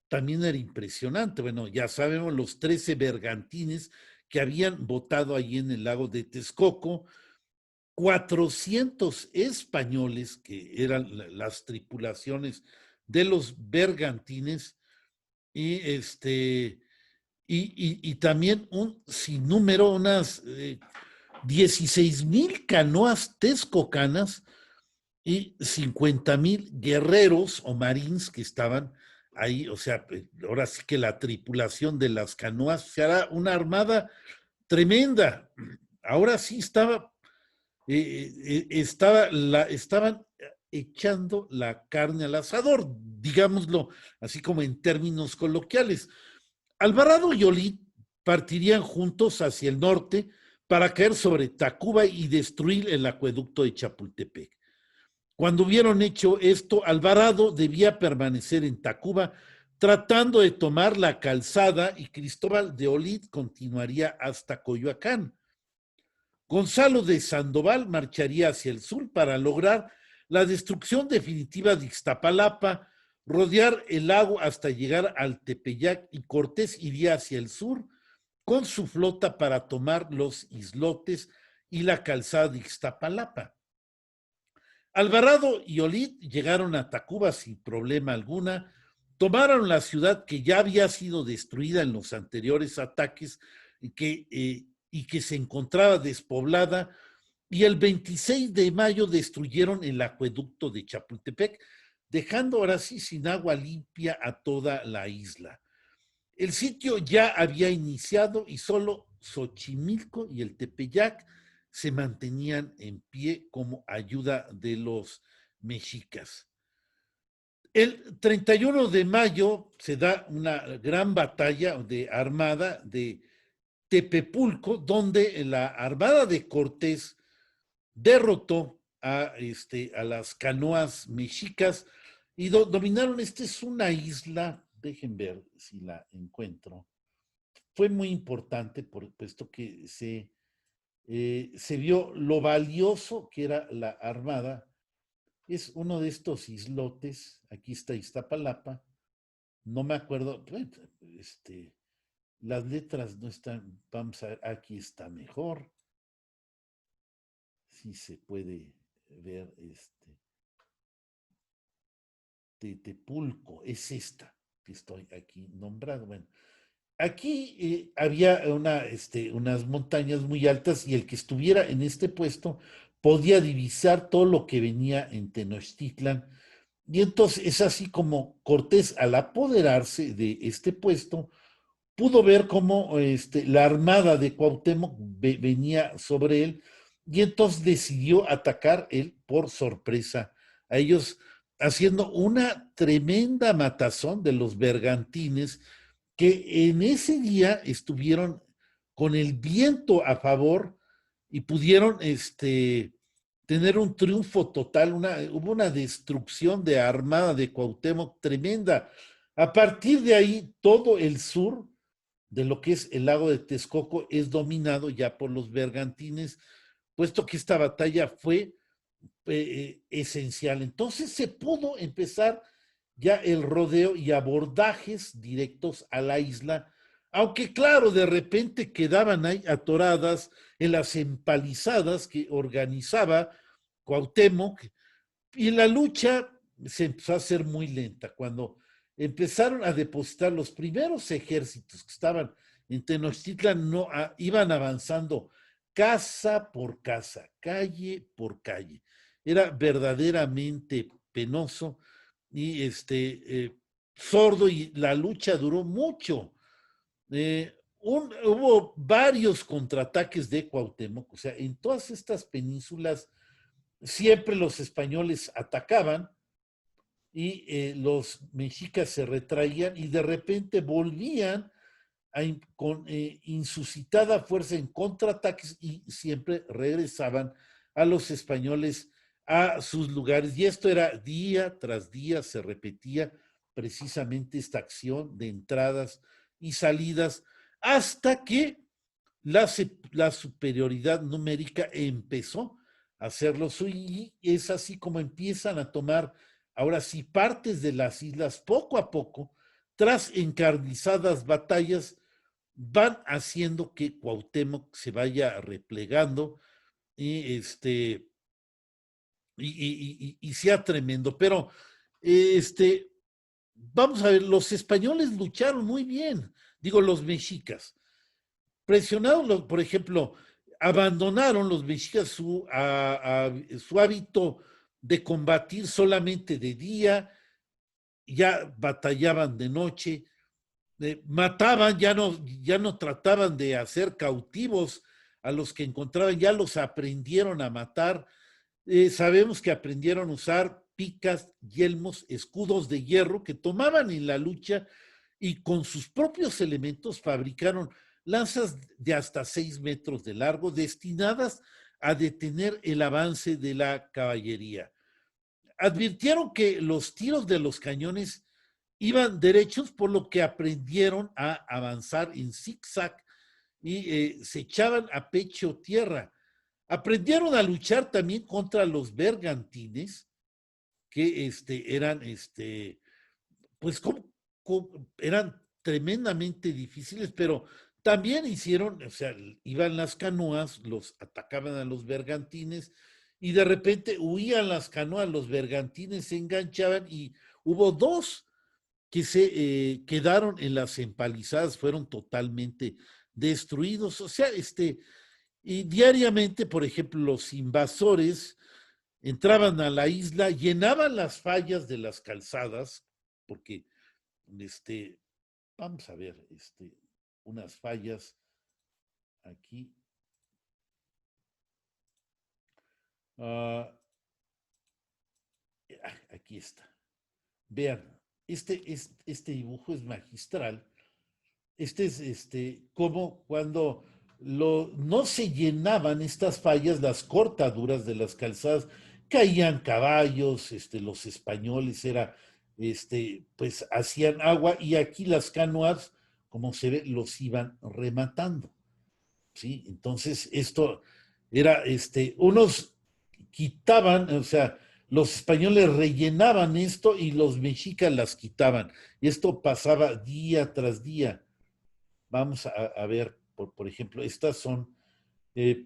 también era impresionante. Bueno, ya sabemos los 13 bergantines que habían botado allí en el lago de Texcoco, 400 españoles que eran las tripulaciones de los bergantines y y también un sinnúmero, unas 16,000 canoas texcocanas y 50,000 guerreros o marines que estaban ahí, o sea, ahora sí que la tripulación de las canoas, o sea, era una armada tremenda. Ahora sí estaban echando la carne al asador, digámoslo así como en términos coloquiales. Alvarado y Olid partirían juntos hacia el norte para caer sobre Tacuba y destruir el acueducto de Chapultepec. Cuando hubieron hecho esto, Alvarado debía permanecer en Tacuba tratando de tomar la calzada y Cristóbal de Olid continuaría hasta Coyoacán. Gonzalo de Sandoval marcharía hacia el sur para lograr la destrucción definitiva de Iztapalapa, rodear el lago hasta llegar al Tepeyac y Cortés iría hacia el sur con su flota para tomar los islotes y la calzada de Iztapalapa. Alvarado y Olid llegaron a Tacuba sin problema alguna, tomaron la ciudad que ya había sido destruida en los anteriores ataques y que se encontraba despoblada, y el 26 de mayo destruyeron el acueducto de Chapultepec, dejando ahora sí sin agua limpia a toda la isla. El sitio ya había iniciado y solo Xochimilco y el Tepeyac se mantenían en pie como ayuda de los mexicas. El 31 de mayo se da una gran batalla de armada de Tepepulco, donde la armada de Cortés derrotó a las canoas mexicas y dominaron. Esta es una isla, dejen ver si la encuentro. Fue muy importante, puesto que se vio lo valioso que era la armada. Es uno de estos islotes, aquí está Iztapalapa, no me acuerdo, las letras no están, vamos a ver, aquí está mejor, si se puede ver, Tetepulco, es esta que estoy aquí nombrado. Bueno, aquí había unas montañas muy altas y el que estuviera en este puesto podía divisar todo lo que venía en Tenochtitlan. Y entonces es así como Cortés, al apoderarse de este puesto, pudo ver cómo la armada de Cuauhtémoc venía sobre él y entonces decidió atacar él por sorpresa a ellos, haciendo una tremenda matazón de los bergantines que en ese día estuvieron con el viento a favor y pudieron tener un triunfo total. Hubo una destrucción de armada de Cuauhtémoc tremenda. A partir de ahí, todo el sur de lo que es el lago de Texcoco es dominado ya por los bergantines, puesto que esta batalla fue esencial. Entonces se pudo empezar ya el rodeo y abordajes directos a la isla, aunque claro, de repente quedaban ahí atoradas en las empalizadas que organizaba Cuauhtémoc, y la lucha se empezó a hacer muy lenta. Cuando empezaron a depositar los primeros ejércitos que estaban en Tenochtitlan, no, iban avanzando casa por casa, calle por calle. Era verdaderamente penoso y sordo, y la lucha duró mucho. Hubo varios contraataques de Cuauhtémoc, o sea, en todas estas penínsulas siempre los españoles atacaban y los mexicas se retraían y de repente volvían con insuscitada fuerza en contraataques y siempre regresaban a los españoles a sus lugares. Y esto era día tras día, se repetía precisamente esta acción de entradas y salidas hasta que la superioridad numérica empezó a hacerlo y es así como empiezan a tomar ahora sí partes de las islas poco a poco, tras encarnizadas batallas, van haciendo que Cuauhtémoc se vaya replegando y y sea tremendo. Pero vamos a ver, los españoles lucharon muy bien, digo, los mexicas. Presionados, por ejemplo, abandonaron los mexicas su hábito de combatir solamente de día, ya batallaban de noche, mataban, ya no trataban de hacer cautivos a los que encontraban, ya los aprendieron a matar. Sabemos que aprendieron a usar picas, yelmos, escudos de hierro que tomaban en la lucha y con sus propios elementos fabricaron lanzas de hasta 6 metros de largo destinadas a detener el avance de la caballería. Advirtieron que los tiros de los cañones iban derechos, por lo que aprendieron a avanzar en zigzag y se echaban a pecho tierra. Aprendieron a luchar también contra los bergantines, que eran, pues, eran tremendamente difíciles, pero también hicieron, o sea, iban las canoas, los atacaban a los bergantines y de repente huían las canoas, los bergantines se enganchaban y hubo dos que se quedaron en las empalizadas, fueron totalmente destruidos. O sea, y diariamente, por ejemplo, los invasores entraban a la isla, llenaban las fallas de las calzadas, porque, vamos a ver, unas fallas aquí. Aquí está. Vean, este dibujo es magistral. Es como cuando no se llenaban estas fallas, las cortaduras de las calzadas, caían caballos, los españoles pues hacían agua y aquí las canoas, como se ve, los iban rematando, ¿sí? Entonces esto era, unos quitaban, o sea, los españoles rellenaban esto y los mexicas las quitaban. Y esto pasaba día tras día. Vamos a ver, por ejemplo, estas son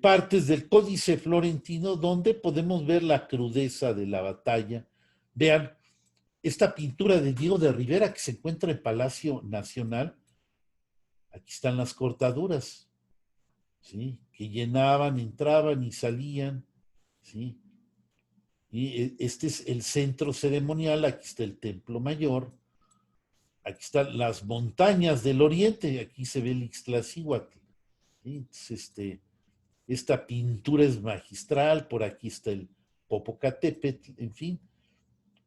partes del Códice Florentino donde podemos ver la crudeza de la batalla. Vean, esta pintura de Diego de Rivera que se encuentra en Palacio Nacional, aquí están las cortaduras, ¿sí? Que llenaban, entraban y salían, ¿sí? Y este es el centro ceremonial, aquí está el Templo Mayor, aquí están las montañas del oriente, aquí se ve el Ixtlacíhuatl. ¿Sí? Entonces, esta pintura es magistral, por aquí está el Popocatépetl, en fin.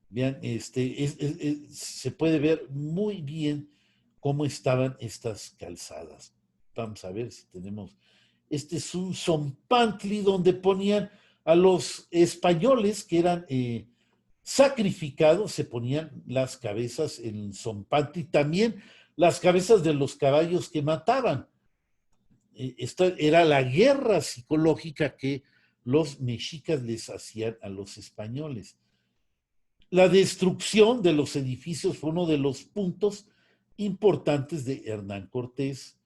Vean, se puede ver muy bien cómo estaban estas calzadas. Vamos a ver si tenemos. Este es un zompantli donde ponían a los españoles que eran sacrificados, se ponían las cabezas en zompantli, también las cabezas de los caballos que mataban. Esta era la guerra psicológica que los mexicas les hacían a los españoles. La destrucción de los edificios fue uno de los puntos importantes de Hernán Cortés.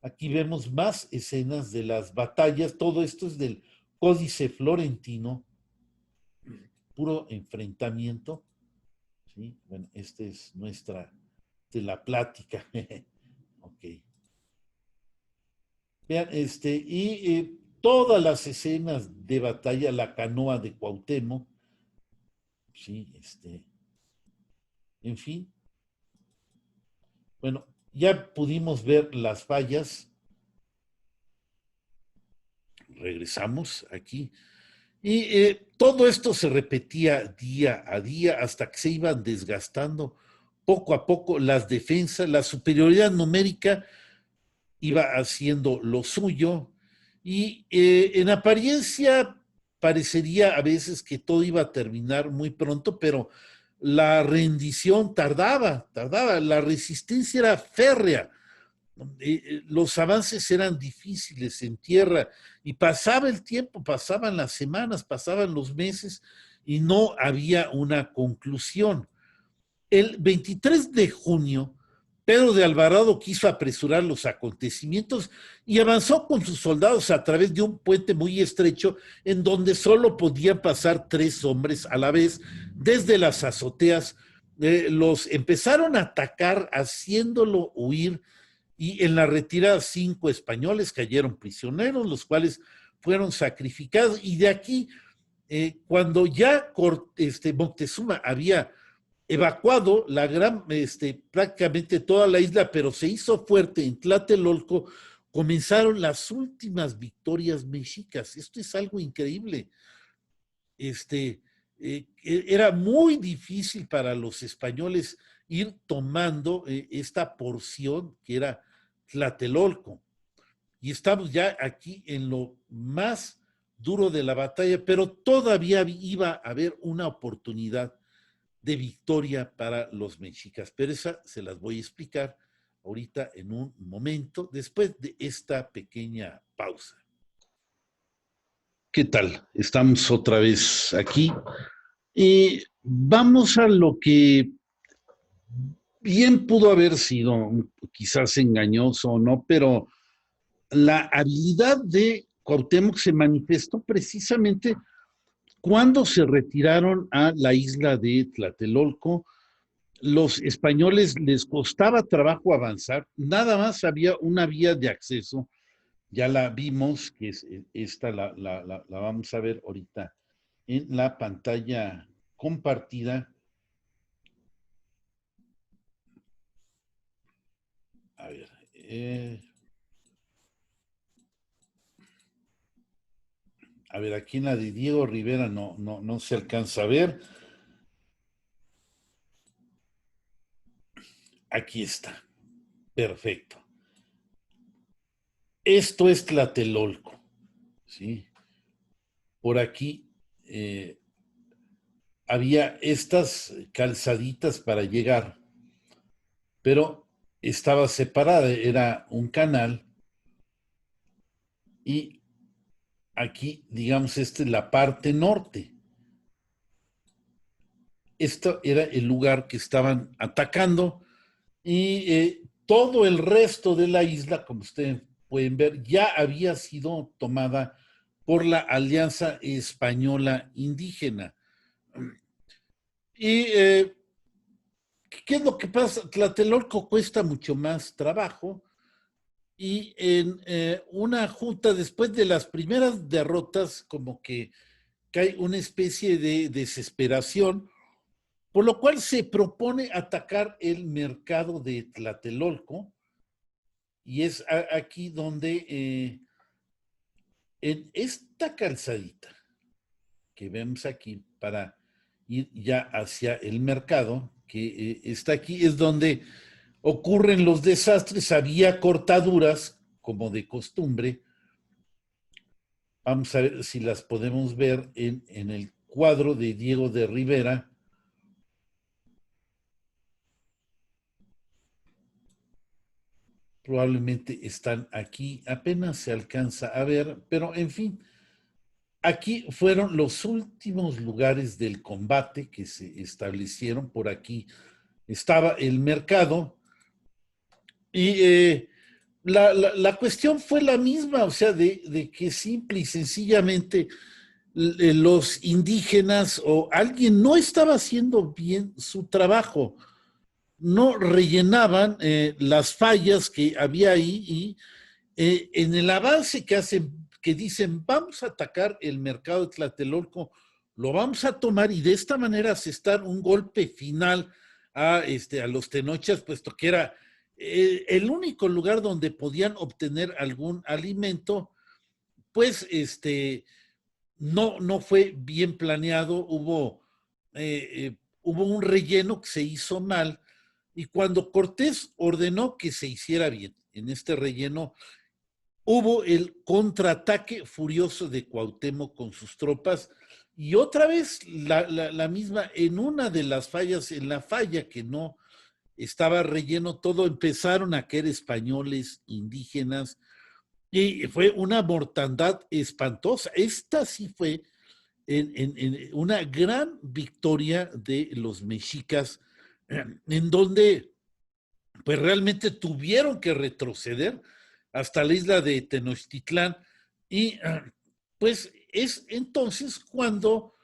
Aquí vemos más escenas de las batallas. Todo esto es del Códice Florentino, puro enfrentamiento. ¿Sí? Bueno, esta es nuestra, de la plática. Ok. Vean, todas las escenas de batalla, la canoa de Cuauhtémoc, sí, en fin. Bueno, ya pudimos ver las fallas. Regresamos aquí. Y todo esto se repetía día a día hasta que se iban desgastando poco a poco las defensas, la superioridad numérica iba haciendo lo suyo y en apariencia parecería a veces que todo iba a terminar muy pronto, pero la rendición tardaba, la resistencia era férrea, los avances eran difíciles en tierra y pasaba el tiempo, pasaban las semanas, pasaban los meses y no había una conclusión. El 23 de junio, Pedro de Alvarado quiso apresurar los acontecimientos y avanzó con sus soldados a través de un puente muy estrecho en donde solo podían pasar 3 hombres a la vez desde las azoteas. Los empezaron a atacar haciéndolo huir y en la retirada 5 españoles cayeron prisioneros, los cuales fueron sacrificados y de aquí, cuando ya Moctezuma había evacuado prácticamente toda la isla, pero se hizo fuerte en Tlatelolco, comenzaron las últimas victorias mexicas. Esto es algo increíble. Era muy difícil para los españoles ir tomando esta porción que era Tlatelolco. Y estamos ya aquí en lo más duro de la batalla, pero todavía iba a haber una oportunidad de victoria para los mexicas, pero esa se las voy a explicar ahorita en un momento, después de esta pequeña pausa. ¿Qué tal? Estamos otra vez aquí y vamos a lo que bien pudo haber sido quizás engañoso o no, pero la habilidad de Cuauhtémoc se manifestó precisamente cuando se retiraron a la isla de Tlatelolco. Los españoles les costaba trabajo avanzar, nada más había una vía de acceso, ya la vimos, que es esta, la vamos a ver ahorita en la pantalla compartida. A ver, aquí en la de Diego Rivera no se alcanza a ver. Aquí está. Perfecto. Esto es Tlatelolco, ¿sí? Por aquí había estas calzaditas para llegar, pero estaba separada, era un canal y aquí, digamos, esta es la parte norte. Esto era el lugar que estaban atacando y todo el resto de la isla, como ustedes pueden ver, ya había sido tomada por la Alianza Española Indígena. Y ¿qué es lo que pasa? Tlatelolco cuesta mucho más trabajo y en una junta, después de las primeras derrotas, como que cae una especie de desesperación, por lo cual se propone atacar el mercado de Tlatelolco y es aquí donde en esta calzadita que vemos aquí para ir ya hacia el mercado, que está aquí, es donde ocurren los desastres, había cortaduras, como de costumbre. Vamos a ver si las podemos ver en el cuadro de Diego de Rivera. Probablemente están aquí, apenas se alcanza a ver, pero en fin, aquí fueron los últimos lugares del combate que se establecieron. Por aquí estaba el mercado y la cuestión fue la misma, o sea, de que simple y sencillamente los indígenas o alguien no estaba haciendo bien su trabajo, no rellenaban las fallas que había ahí y en el avance que hacen, que dicen, vamos a atacar el mercado de Tlatelolco, lo vamos a tomar y de esta manera asestar un golpe final a los tenochas, puesto que era el único lugar donde podían obtener algún alimento, pues no fue bien planeado, hubo un relleno que se hizo mal y cuando Cortés ordenó que se hiciera bien en este relleno, hubo el contraataque furioso de Cuauhtémoc con sus tropas Y otra vez la misma, en una de las fallas, en la falla que no estaba relleno todo, empezaron a caer españoles, indígenas, y fue una mortandad espantosa. Esta sí fue en una gran victoria de los mexicas, en donde pues realmente tuvieron que retroceder hasta la isla de Tenochtitlán y pues es entonces cuando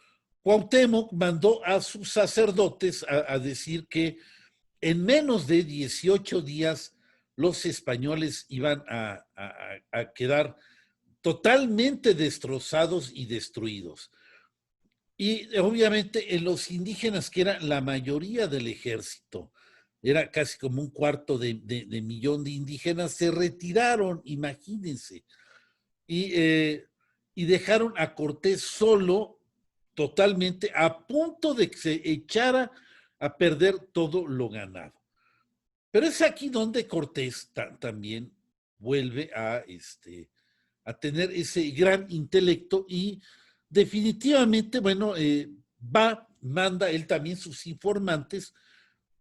Cuauhtémoc mandó a sus sacerdotes a decir que en menos de 18 días los españoles iban a quedar totalmente destrozados y destruidos. Y obviamente en los indígenas, que era la mayoría del ejército, era casi como un cuarto de millón de indígenas, se retiraron, imagínense, y dejaron a Cortés solo, totalmente, a punto de que se echara a perder todo lo ganado. Pero es aquí donde Cortés también vuelve a tener ese gran intelecto y definitivamente, bueno, manda él también sus informantes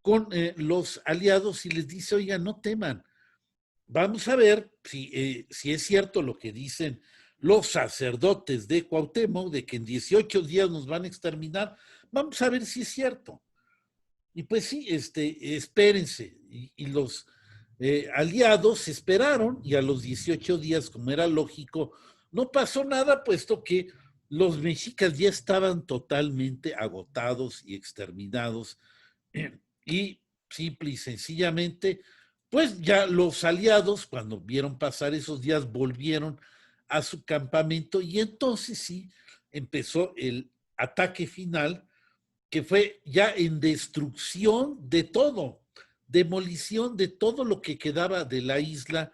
con los aliados y les dice, oiga, no teman, vamos a ver si es cierto lo que dicen los sacerdotes de Cuauhtémoc, de que en 18 días nos van a exterminar, vamos a ver si es cierto. Y pues sí, espérense. Y los aliados esperaron y a los 18 días, como era lógico, no pasó nada, puesto que los mexicas ya estaban totalmente agotados y exterminados. Y simple y sencillamente, pues ya los aliados, cuando vieron pasar esos días, volvieron a su campamento y entonces sí empezó el ataque final, que fue ya en destrucción de todo, demolición de todo lo que quedaba de la isla,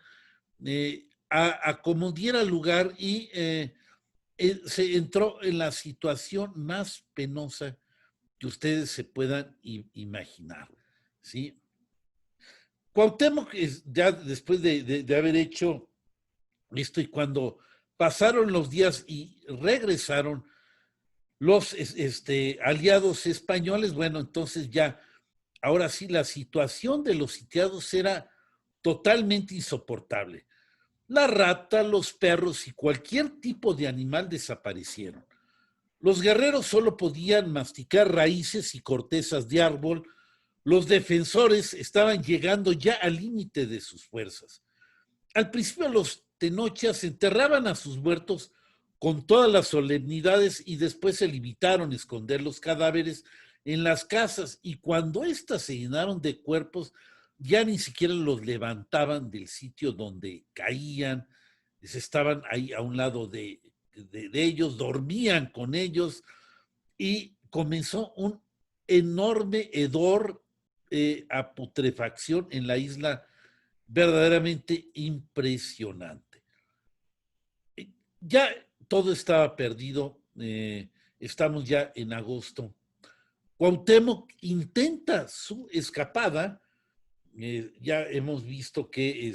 a como diera lugar, y se entró en la situación más penosa que ustedes se puedan imaginar, ¿sí? Cuauhtémoc, ya después de haber hecho esto, y cuando pasaron los días y regresaron los aliados españoles, bueno, entonces ya, ahora sí, la situación de los sitiados era totalmente insoportable. La rata, los perros y cualquier tipo de animal desaparecieron. Los guerreros solo podían masticar raíces y cortezas de árbol. Los defensores estaban llegando ya al límite de sus fuerzas. Al principio los tenochas enterraban a sus muertos con todas las solemnidades y después se limitaron a esconder los cadáveres en las casas, y cuando éstas se llenaron de cuerpos ya ni siquiera los levantaban del sitio donde caían, estaban ahí a un lado de ellos, dormían con ellos y comenzó un enorme hedor a putrefacción en la isla, verdaderamente impresionante. Ya todo estaba perdido, estamos ya en agosto. Cuauhtémoc intenta su escapada, ya hemos visto que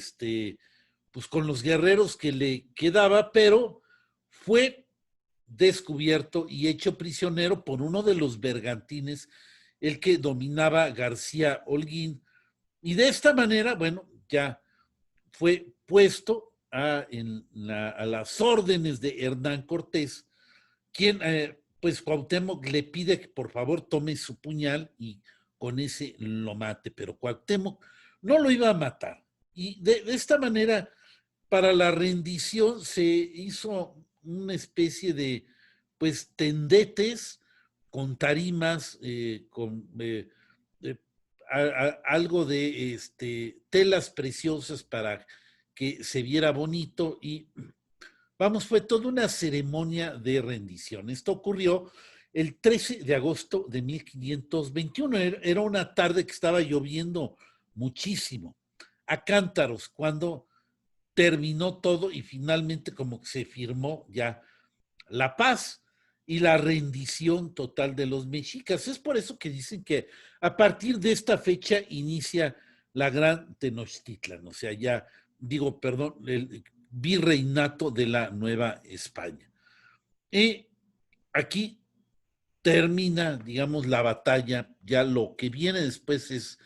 pues con los guerreros que le quedaba, pero fue descubierto y hecho prisionero por uno de los bergantines, el que dominaba García Holguín, y de esta manera, bueno, ya fue puesto a las órdenes de Hernán Cortés, quien, pues Cuauhtémoc le pide que por favor tome su puñal y con ese lo mate, pero Cuauhtémoc no lo iba a matar. Y de esta manera, para la rendición se hizo una especie de, pues, tendetes con tarimas, con eh, algo de telas preciosas para que se viera bonito, y vamos, fue toda una ceremonia de rendición. Esto ocurrió el 13 de agosto de 1521. Era una tarde que estaba lloviendo muchísimo, a cántaros, cuando terminó todo y finalmente como que se firmó ya la paz y la rendición total de los mexicas. Es por eso que dicen que a partir de esta fecha inicia la gran Tenochtitlan, o sea, ya digo, perdón, el virreinato de la Nueva España. Y aquí termina, digamos, la batalla, ya lo que viene después es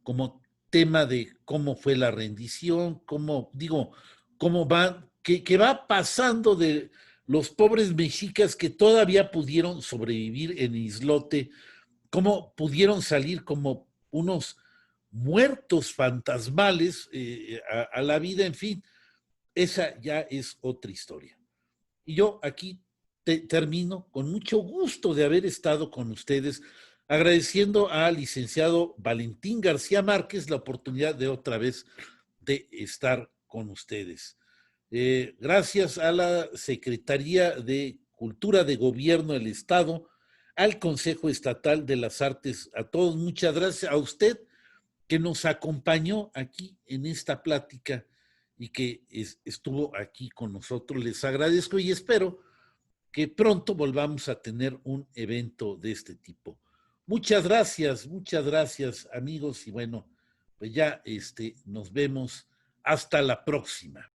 como tema de cómo fue la rendición, cómo, digo, cómo va, que va pasando de los pobres mexicas que todavía pudieron sobrevivir en Islote, cómo pudieron salir como unos muertos fantasmales a la vida, en fin, esa ya es otra historia. Y yo aquí termino con mucho gusto de haber estado con ustedes, agradeciendo al licenciado Valentín García Márquez la oportunidad de otra vez de estar con ustedes. Gracias a la Secretaría de Cultura de Gobierno del Estado, al Consejo Estatal de las Artes, a todos, muchas gracias a usted que nos acompañó aquí en esta plática y que estuvo aquí con nosotros. Les agradezco y espero que pronto volvamos a tener un evento de este tipo. Muchas gracias amigos y bueno, pues ya nos vemos hasta la próxima.